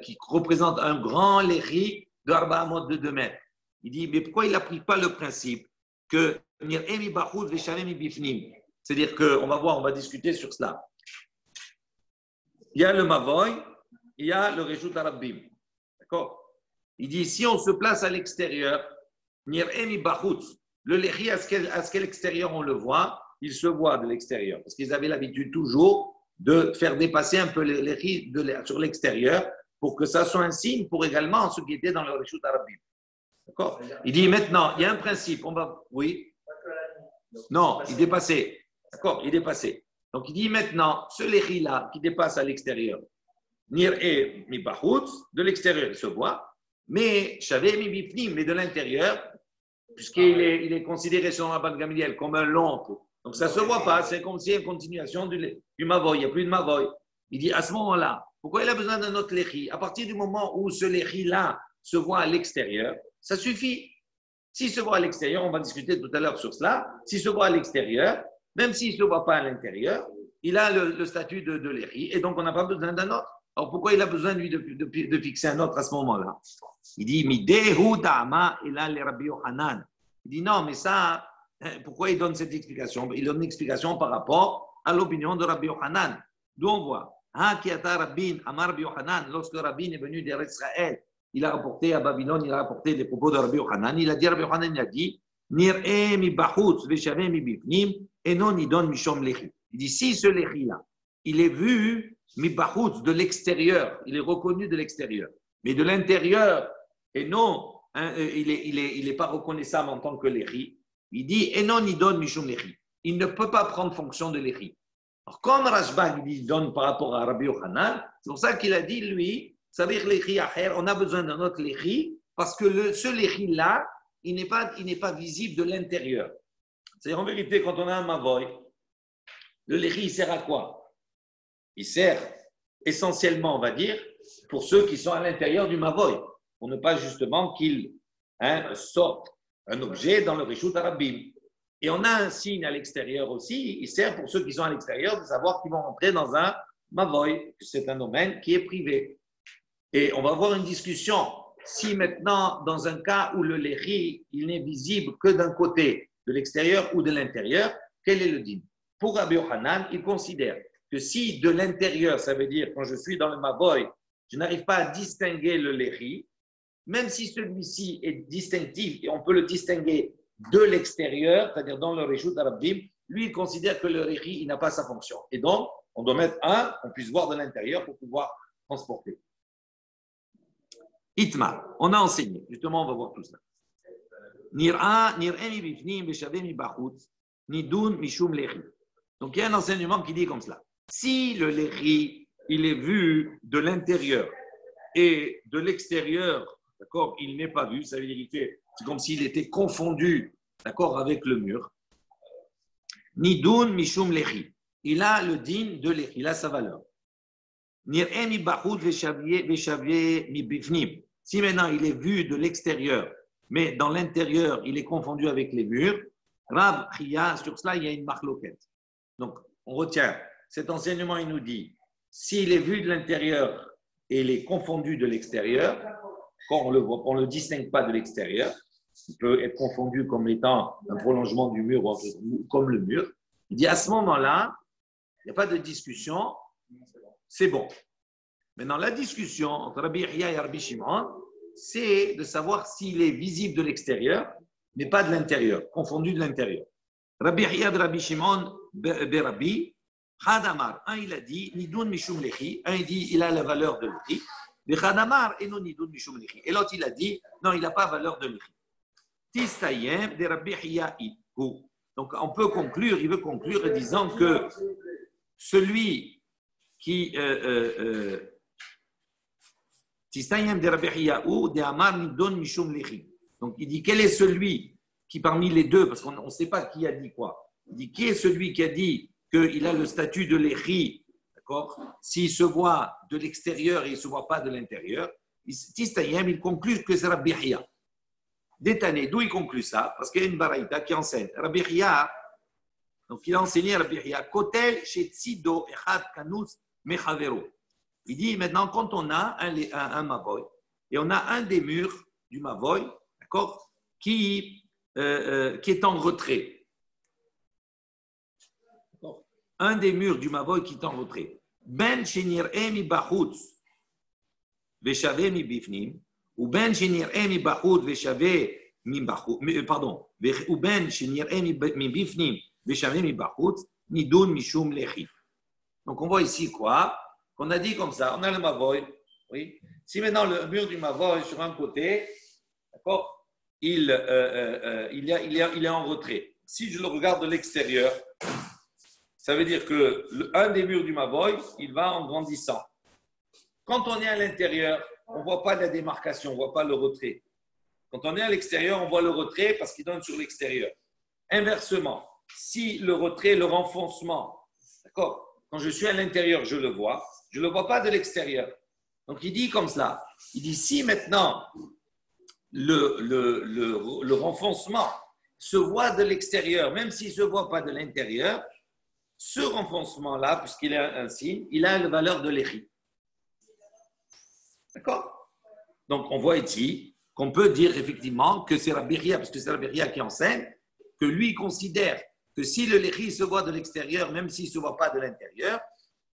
qui représentent un grand léchi de Arba Amot de 2 mètres. Il dit, mais pourquoi il n'applique pas le principe que c'est-à-dire qu'on va voir, on va discuter sur cela. Il y a le Mavoy, il y a le Réjout Arabim. D'accord? Il dit, si on se place à l'extérieur, le Léchi, à ce qu'à l'extérieur on le voit, il se voit de l'extérieur. Parce qu'ils avaient l'habitude toujours de faire dépasser un peu le Léchi sur l'extérieur pour que ça soit un signe pour également ceux qui étaient dans le Réjout Arabim. D'accord? Il dit maintenant, il y a un principe. Oui? Non, il dépassait. D'accord? Il dépassait. Donc il dit maintenant, ce léchi-là qui dépasse à l'extérieur, nir et mi bahut, de l'extérieur il se voit, mais shavé mi bifnim, mais de l'intérieur, puisqu'il est considéré selon Rabban Gamliel comme un long Donc ça ne se voit pas, c'est comme si une continuation du Mavoy, il n'y a plus de Mavoy. Il dit à ce moment-là, pourquoi il a besoin d'un autre Léchi? À partir du moment où ce Léchi-là se voit à l'extérieur, ça suffit. S'il se voit à l'extérieur, on va discuter tout à l'heure sur cela, s'il se voit à l'extérieur, même s'il ne se voit pas à l'intérieur, il a le statut de Léchi et donc on n'a pas besoin d'un autre. Alors pourquoi il a besoin, lui, de fixer un autre à ce moment-là? Il dit, Midehu da'ama ila le Rabbi Yochanan. Il dit, non, mais ça, pourquoi il donne cette explication? Il donne une explication par rapport à l'opinion de Rabbi Yochanan. D'où on voit, Rabbi Yochanan, lorsque Rabbi est venu d'Israël, il a rapporté à Babylone, il a rapporté les propos de Rabbi Yochanan. Il a dit, Rabbi Yochanan, il a dit, Nir'e mi bachutz veshave mi bifnim, et non nidon mishom lechi. Il dit, si ce lechi-là, il est vu mi bachutz de l'extérieur, il est reconnu de l'extérieur, mais de l'intérieur, et non, il est pas reconnaissable en tant que lechi. Il dit, et non nidon mishom lechi. Il ne peut pas prendre fonction de lechi. Alors, comme Rashbag il donne par rapport à Rabbi Yochanan, c'est pour ça qu'il a dit, lui, on a besoin d'un autre léchi parce que ce léchi-là, il n'est pas visible de l'intérieur. C'est-à-dire, en vérité, quand on a un mavoy, le léchi, il sert à quoi? Il sert essentiellement, on va dire, pour ceux qui sont à l'intérieur du mavoy, pour ne pas justement qu'ils sortent un objet dans le Rishut Arabim. Et on a un signe à l'extérieur aussi, il sert pour ceux qui sont à l'extérieur de savoir qu'ils vont rentrer dans un mavoy. C'est un domaine qui est privé. Et on va avoir une discussion. Si maintenant, dans un cas où le léchi, il n'est visible que d'un côté, de l'extérieur ou de l'intérieur, quel est le din? Pour Rabbi Yochanan, il considère que si de l'intérieur, ça veut dire quand je suis dans le mavoy, je n'arrive pas à distinguer le léchi, même si celui-ci est distinctif et on peut le distinguer de l'extérieur, c'est-à-dire dans le Rishut Arabim, lui, il considère que le léchi, il n'a pas sa fonction. Et donc, on doit mettre un, qu'on puisse voir de l'intérieur pour pouvoir transporter. Itma, on a enseigné, justement, on va voir tout ça. Donc, il y a un enseignement qui dit comme cela. Si le lechi, il est vu de l'intérieur et de l'extérieur, d'accord, il n'est pas vu, ça veut dire c'est comme s'il était confondu, d'accord, avec le mur. Nidun mishum lechi. Il a le din de lechi, il a sa valeur. Si maintenant il est vu de l'extérieur, mais dans l'intérieur, il est confondu avec les murs, Rav Chia, sur cela, il y a une marloquette. Donc, on retient, cet enseignement, il nous dit, s'il est vu de l'intérieur et il est confondu de l'extérieur, quand on le voit, on ne le distingue pas de l'extérieur, il peut être confondu comme étant un prolongement du mur ou comme le mur. Il dit, à ce moment-là, il n'y a pas de discussion, c'est bon. Maintenant, la discussion entre Rabbi Yahya et Rabbi Shimon, c'est de savoir s'il est visible de l'extérieur, mais pas de l'intérieur, confondu de l'intérieur. Rabbi Yahya et Rabbi Shimon, Rabbi, Hadamar, un il a dit, Nidun Mishum Lechi, un il dit, il a la valeur de Lechi, et Hadamar, et non Nidun Mishum Lechi. Et l'autre il a dit, non, il n'a pas valeur de Lechi. Tistayem de Rabbi Yahya. Donc, on peut conclure, il veut conclure en disant que celui qui donc il dit quel est celui qui parmi les deux, parce qu'on ne sait pas qui a dit quoi, il dit qui est celui qui a dit qu'il a le statut de l'échi, d'accord, s'il se voit de l'extérieur et il ne se voit pas de l'intérieur, il conclut que c'est Rabbi Yahya. Détané, d'où il conclut ça? Parce qu'il y a une baraïta qui enseigne. Rabbi Yahya, donc il a enseigné Rabbi Yahya, Kotel chez Tzido Echad Kanus Mechavero. Il dit maintenant, quand on a un mavoy et on a un des murs du mavoy, d'accord, qui est en retrait. Un des murs du mavoy qui est en retrait. Ben shenir emi bachutz veshave mi bifnim, ou ben shenir emi bachutz veshave mi bachutz, pardon, ou ben shenir emi bifnim veshave mi bachutz, nidun mishum lechi. Donc on voit ici quoi? Qu'on a dit comme ça, on a le mavoy, oui. Si maintenant le mur du mavoy sur un côté, d'accord, il est en retrait. Si je le regarde de l'extérieur, ça veut dire que un des murs du mavoy, il va en grandissant. Quand on est à l'intérieur, on ne voit pas la démarcation, on ne voit pas le retrait. Quand on est à l'extérieur, on voit le retrait parce qu'il donne sur l'extérieur. Inversement, si le retrait, le renfoncement, d'accord, quand je suis à l'intérieur, je ne le vois pas de l'extérieur. Donc il dit comme cela, il dit si maintenant le renfoncement se voit de l'extérieur, même s'il ne se voit pas de l'intérieur, ce renfoncement-là, puisqu'il a un signe, il a la valeur de l'échi. D'accord? Donc on voit ici qu'on peut dire effectivement que c'est Rabbi Chia, parce que c'est Rabbi Chia qui enseigne, que lui considère que si le léchi se voit de l'extérieur, même s'il ne se voit pas de l'intérieur,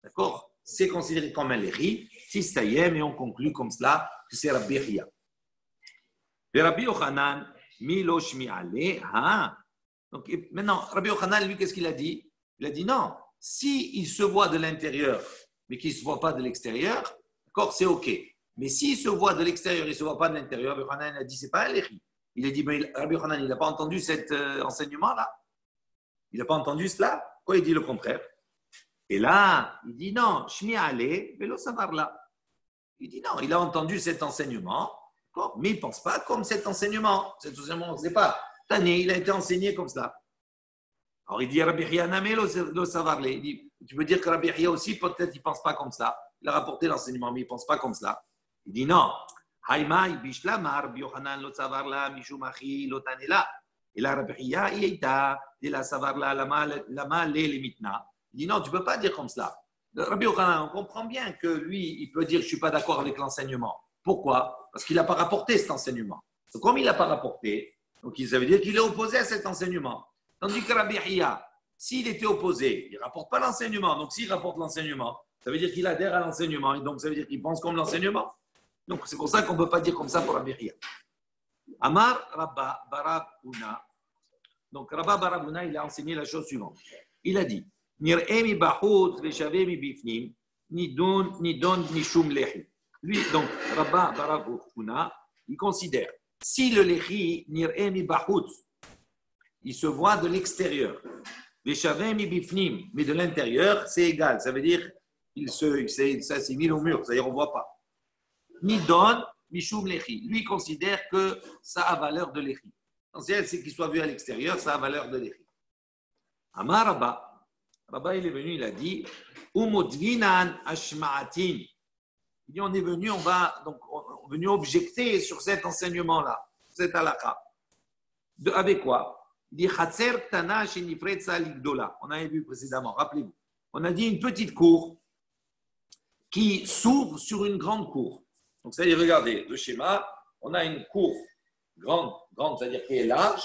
d'accord, c'est considéré comme un léchi, si ça y est, mais on conclut comme cela que c'est Rabbi Chia. Et Rabbi Yochanan, Milo Shmi'ale, donc maintenant, Rabbi Yochanan, lui, qu'est-ce qu'il a dit? Il a dit non, s'il se voit de l'intérieur, mais qu'il ne se voit pas de l'extérieur, d'accord, c'est OK. Mais s'il se voit de l'extérieur, il ne se voit pas de l'intérieur, Rabbi Yochanan a dit, c'est pas un léchi. Il a dit, mais Rabbi Yochanan, il n'a pas entendu cet enseignement-là. Il n'a pas entendu cela. Pourquoi il dit le contraire? Et là, il dit non, Shmi'ale, velo savarla. Il dit non, il a entendu cet enseignement, mais il ne pense pas comme cet enseignement. Cet enseignement, on ne sait pas. Tané, il a été enseigné comme cela. Alors il dit Rabbi Chia Namé lo savarle. Il dit, tu peux dire que Rabbi Chia aussi, peut-être il ne pense pas comme cela. Il a rapporté l'enseignement, mais il ne pense pas comme cela. Il dit non. Haïmaï bishlamar Rabbi Yochanan lo savarla mishumachi lo tanela. Et là, Rabbi Chia ita de la savarla lama le mitna. Il dit non, tu ne peux pas dire comme cela. Rabbi Yochanan, on comprend bien que lui, il peut dire je ne suis pas d'accord avec l'enseignement. Pourquoi? Parce qu'il n'a pas rapporté cet enseignement. Donc, comme il n'a pas rapporté, donc ça veut dire qu'il est opposé à cet enseignement. Tandis que Rabbi Chia, s'il était opposé, il ne rapporte pas l'enseignement. Donc s'il rapporte l'enseignement, ça veut dire qu'il adhère à l'enseignement. Et donc ça veut dire qu'il pense comme l'enseignement. Donc c'est pour ça qu'on ne peut pas dire comme ça pour Rabbi Chia. Amar Rabba Barabuna. Donc Rabba Barabuna, il a enseigné la chose suivante. Il a dit Nir'emi bachut veshavemi bifnim, nidon nishum lehi. Lui, donc, Rabba Barabuna, il considère, si le lechi nir'emi bachut, il se voit de l'extérieur, veshavemi bifnim, mais de l'intérieur, c'est égal. Ça veut dire, il s'assimile au mur, c'est-à-dire on ne voit pas. Nidon mishum lechi. Lui, il considère que ça a valeur de lechi. L'essentiel, c'est qu'il soit vu à l'extérieur, ça a valeur de lechi. Amar Rabba. Rabba, il est venu, il a dit Umodvinan ashma'atin. Il dit on est venu, on est venu objecter sur cet enseignement-là, cet halakha. Avec quoi? Il dit Chatzer Ktana Shenifretza Ligdola. On avait vu précédemment, rappelez-vous. On a dit une petite cour qui s'ouvre sur une grande cour. Donc, c'est-à-dire, regardez, le schéma, on a une cour grande, c'est-à-dire qui est large,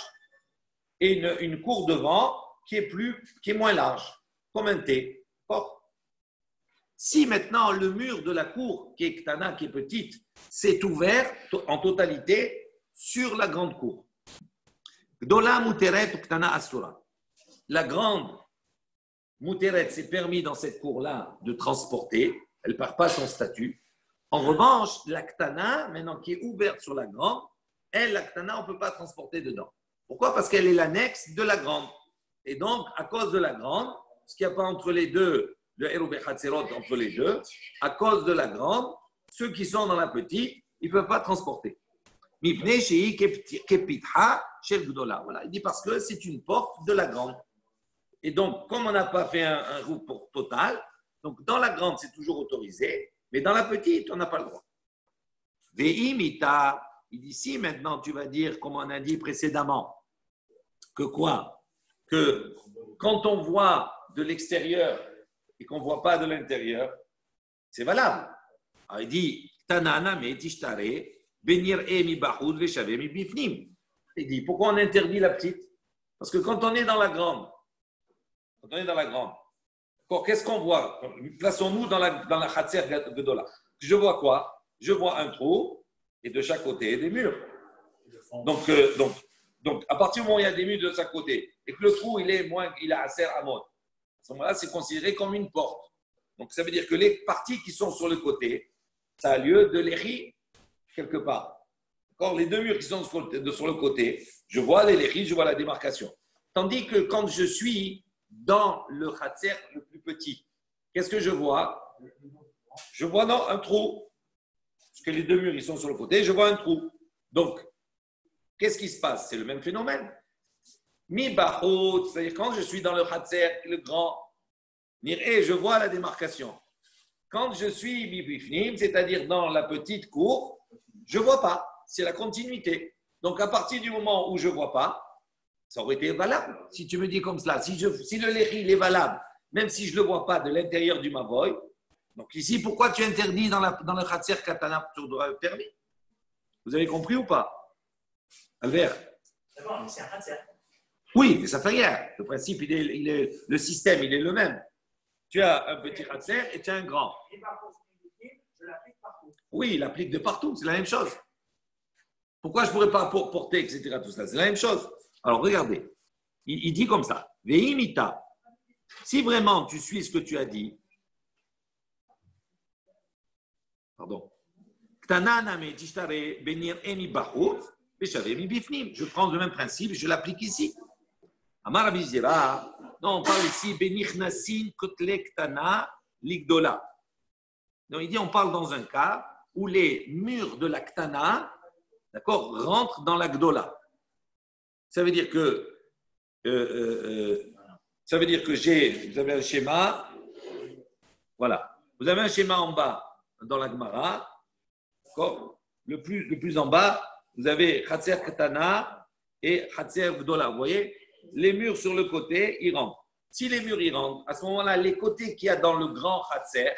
et une cour devant qui est moins large. Comme un T. Si maintenant le mur de la cour, qui est Ktana, qui est petite, s'est ouvert en totalité sur la grande cour. Gdola Muteret ou Ktana Asura. La grande Muteret s'est permis dans cette cour-là de transporter, elle ne perd pas son statut. En revanche, la Ktana, maintenant qui est ouverte sur la grande, elle, la Ktana, on ne peut pas transporter dedans. Pourquoi? Parce qu'elle est l'annexe de la grande. Et donc, à cause de la grande, ce qu'il n'y a pas entre les deux, le Héroube Hatzerot entre les deux, à cause de la grande, ceux qui sont dans la petite, ils ne peuvent pas transporter. Voilà. Il dit parce que c'est une porte de la grande. Et donc, comme on n'a pas fait un roue total, donc dans la grande, c'est toujours autorisé, mais dans la petite, on n'a pas le droit. Ve'imita, il dit si maintenant tu vas dire, comme on a dit précédemment, que quoi? Que quand on voit de l'extérieur et qu'on ne voit pas de l'intérieur, c'est valable. Alors il dit, Tanana me tishtare, benir emi bachud veshave mi bifnim. Il dit, pourquoi on interdit la petite? Parce que quand on est dans la grande, qu'est-ce qu'on voit? Plaçons-nous dans la Chatzer Gedola. Je vois quoi? Je vois un trou et de chaque côté des murs. Donc, à partir du moment où il y a des murs de chaque côté et que le trou, il a Aser Amon, à ce moment-là, c'est considéré comme une porte. Donc, ça veut dire que les parties qui sont sur le côté, ça a lieu de l'échi quelque part. D'accord? Les deux murs qui sont sur le côté, je vois les léchis, je vois la démarcation. Tandis que quand je suis dans le khatser le plus petit, qu'est-ce que je vois? Je vois un trou. Parce que les deux murs, ils sont sur le côté, je vois un trou. Donc, qu'est-ce qui se passe? C'est le même phénomène. Mi bachut, c'est-à-dire quand je suis dans le Khatser, le grand, niré, je vois la démarcation. Quand je suis bibifnim, c'est-à-dire dans la petite cour, je ne vois pas. C'est la continuité. Donc, à partir du moment où je ne vois pas, ça aurait été valable. Si tu me dis comme cela, si le léchi est valable, même si je ne le vois pas de l'intérieur du mavoy, donc ici, pourquoi tu interdis dans le Khatser Katana sur le permis? Vous avez compris ou pas? Albert? D'abord, mais c'est un Khatser. Oui, mais ça fait rien. Le principe, le système, il est le même. Tu as un petit Khatser et tu as un grand. Et par contre, je l'applique partout. Oui, il applique de partout, c'est la même chose. Pourquoi je ne pourrais pas porter, etc. Tout ça, c'est la même chose. Alors, regardez. Il dit comme ça. Veimita. Si vraiment tu suis ce que tu as dit, pardon. Je prends le même principe, je l'applique ici. Amar Abizira, non, on parle ici, Benichnasin kotle ktana ligdola. Donc, il dit, on parle dans un cas où les murs de la ktana, d'accord, rentrent dans la gdola. Ça veut dire que, vous avez un schéma, voilà, vous avez un schéma en bas dans la Gemara, d'accord, le plus en bas, vous avez Khatser ktana et Khatser gdola, vous voyez? Les murs sur le côté, ils rentrent. Si les murs ils rentrent, à ce moment-là, les côtés qu'il y a dans le grand Khatser,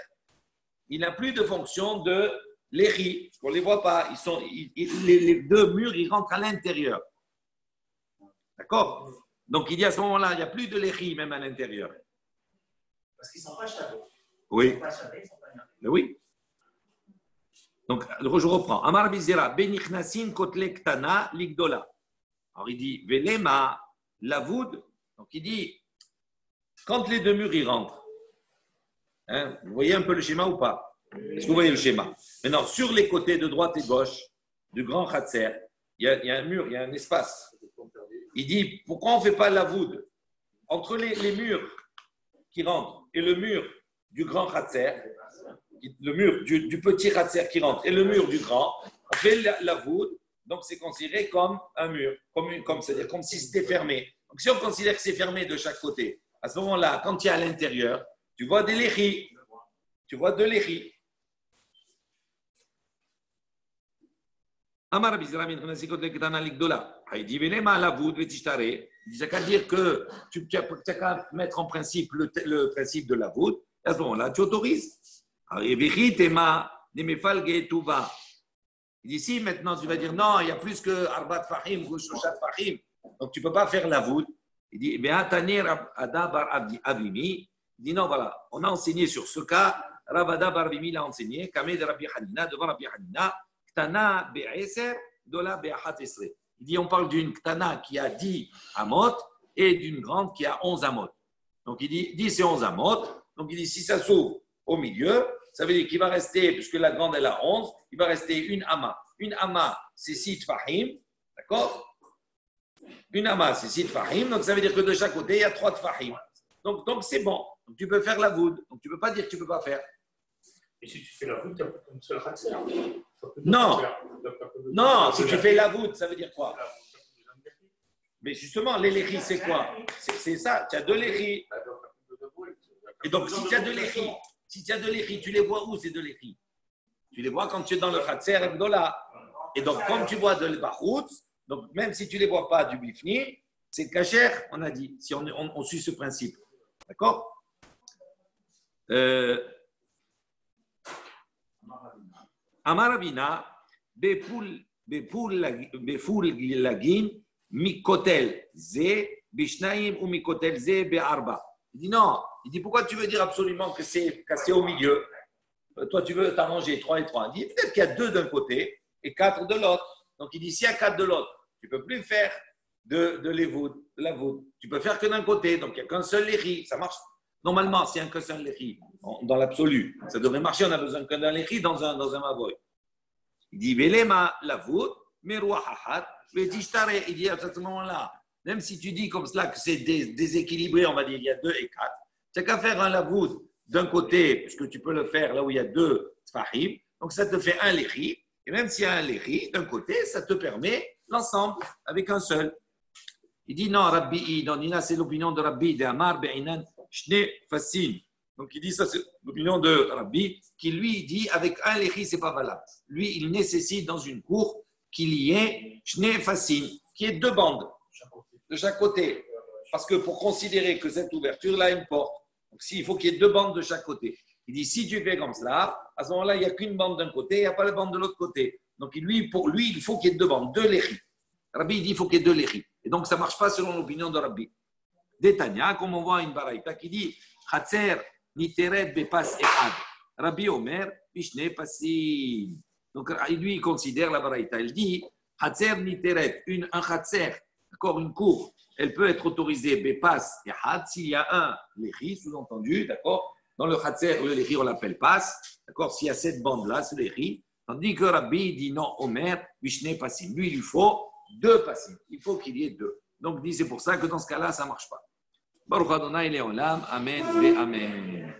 il n'a plus de fonction de l'éri. On ne les voit pas. Les deux murs, ils rentrent à l'intérieur. D'accord? Donc, il dit à ce moment-là, il n'y a plus de l'éri même à l'intérieur. Parce qu'ils ne sont pas chavés. Oui. Ils ne sont pas chavés, ils ne sont pas nerveux. Oui. Donc, je reprends. Amar Bizera, Benichnasin kotle ktana ligdola. Alors, il dit, Velema. La voûte, donc il dit, quand les deux murs y rentrent, hein, vous voyez un peu le schéma ou pas? Est-ce que vous voyez le schéma? Maintenant, sur les côtés de droite et de gauche du grand Khatser, il y a un mur, il y a un espace. Il dit, pourquoi on ne fait pas la voûte entre les murs qui rentrent et le mur du grand Khatser, le mur du petit Khatser qui rentre et le mur du grand, on fait la voûte. Donc, c'est considéré comme un mur, c'est-à-dire comme si c'était fermé. Donc, si on considère que c'est fermé de chaque côté, à ce moment-là, quand tu es à l'intérieur, tu vois des léchis. Tu vois de léchis. Amar Bizramin, il dit, ça veut dire que tu n'as qu'à mettre en principe le principe de la voûte. À ce moment-là, tu autorises. Il dit, si maintenant tu vas dire non, il y a plus que Arbat Fahim ou Shoshat Fahim, donc tu ne peux pas faire la voûte. Il dit, il dit non, voilà, on a enseigné sur ce cas, Ravada Bar Avimi l'a enseigné, Kameh de Rabbi Hanina, devant Rabbi Hanina, Ktana Be'eser, Dola Be'achat Esre. Il dit, on parle d'une Ktana qui a 10 amot et d'une grande qui a 11 amot. Donc il dit 10 et 11 amot. Donc il dit, si ça s'ouvre au milieu, ça veut dire qu'il va rester, puisque la grande elle a 11, il va rester une ama. Une ama, c'est 6 fahim, d'accord? Une ama, c'est 6 fahim, donc ça veut dire que de chaque côté, il y a 3 fahim. Donc c'est bon. Donc tu peux faire la voûte. Donc tu ne peux pas dire que tu ne peux pas faire. Et si tu fais la voûte, tu n'as pas comme seul Khatser. Non. Non, si tu fais la voûte, ça veut dire quoi? Mais justement, les léchis, c'est quoi? C'est ça, tu as deux léchis. Et donc, si tu as deux léchis, tu les vois où ces deux léchis? Tu les vois quand tu es dans le Khatser et Gdola. Et donc, comme tu vois de l'Bachout, donc même si tu ne les vois pas du Bifni, c'est Kacher, on a dit, si on suit ce principe. D'accord? Amaravina, Beful Lagin, Mikotel Ze, Bishnaim ou Mikotel Ze, Be'arba. Il dit non. Il dit pourquoi tu veux dire absolument que c'est cassé au milieu? Toi, tu veux t'arranger 3 et 3. Il dit peut-être qu'il y a 2 d'un côté et 4 de l'autre. Donc il dit s'il y a 4 de l'autre, tu ne peux plus faire de la voûte. Tu peux faire que d'un côté. Donc il n'y a qu'un seul léchi. Ça marche. Normalement, s'il n'y a qu'un seul léchi, dans l'absolu, ça devrait marcher. On a besoin qu'un léchi dans un mavoy. Il dit Velema la voûte, Merouahat, Vetishtare. Il dit à ce moment-là, même si tu dis comme cela que c'est déséquilibré, on va dire il y a 2 et 4, tu n'as qu'à faire un lavoud d'un côté, puisque tu peux le faire là où il y a 2 tfahim, donc ça te fait un léchi, et même s'il y a un léchi d'un côté, ça te permet l'ensemble avec un seul. Il dit non, Rabbi, non, Nina, c'est l'opinion de Rabbi, de Amar, Be'inan, Shne, Fassin. Donc il dit ça, c'est l'opinion de Rabbi, qui lui dit avec un léchi, c'est pas valable. Lui, il nécessite dans une cour qu'il y ait Shne, Fassin, qui est deux bandes de chaque côté. Parce que pour considérer que cette ouverture-là est une porte, donc il faut qu'il y ait deux bandes de chaque côté. Il dit si tu fais comme cela, à ce moment-là, il n'y a qu'une bande d'un côté, il n'y a pas de bande de l'autre côté. Donc lui, pour lui, il faut qu'il y ait deux bandes, deux léchis. Rabbi il dit il faut qu'il y ait deux léchis. Et donc ça ne marche pas selon l'opinion de Rabbi. Détania, comme on voit une baraïta qui dit Chatzer niteret bepas echad. Rabbi Omer, Mishne passim. Donc lui, il considère la baraïta. Il dit Chatzer niteret, un chatzer, d'accord, une cour, elle peut être autorisée bepas echad s'il y a un léchi, sous-entendu, d'accord. Dans le Khatser, le léchi, on l'appelle passe. D'accord. S'il y a cette bande-là, c'est le léchi. Tandis que Rabbi dit non, Omer, Mishne passim. Lui, il lui faut deux passim. Il faut qu'il y ait deux. Donc, dit c'est pour ça que dans ce cas-là, ça ne marche pas. Baruch Adonai Leolam. Amen. Amen.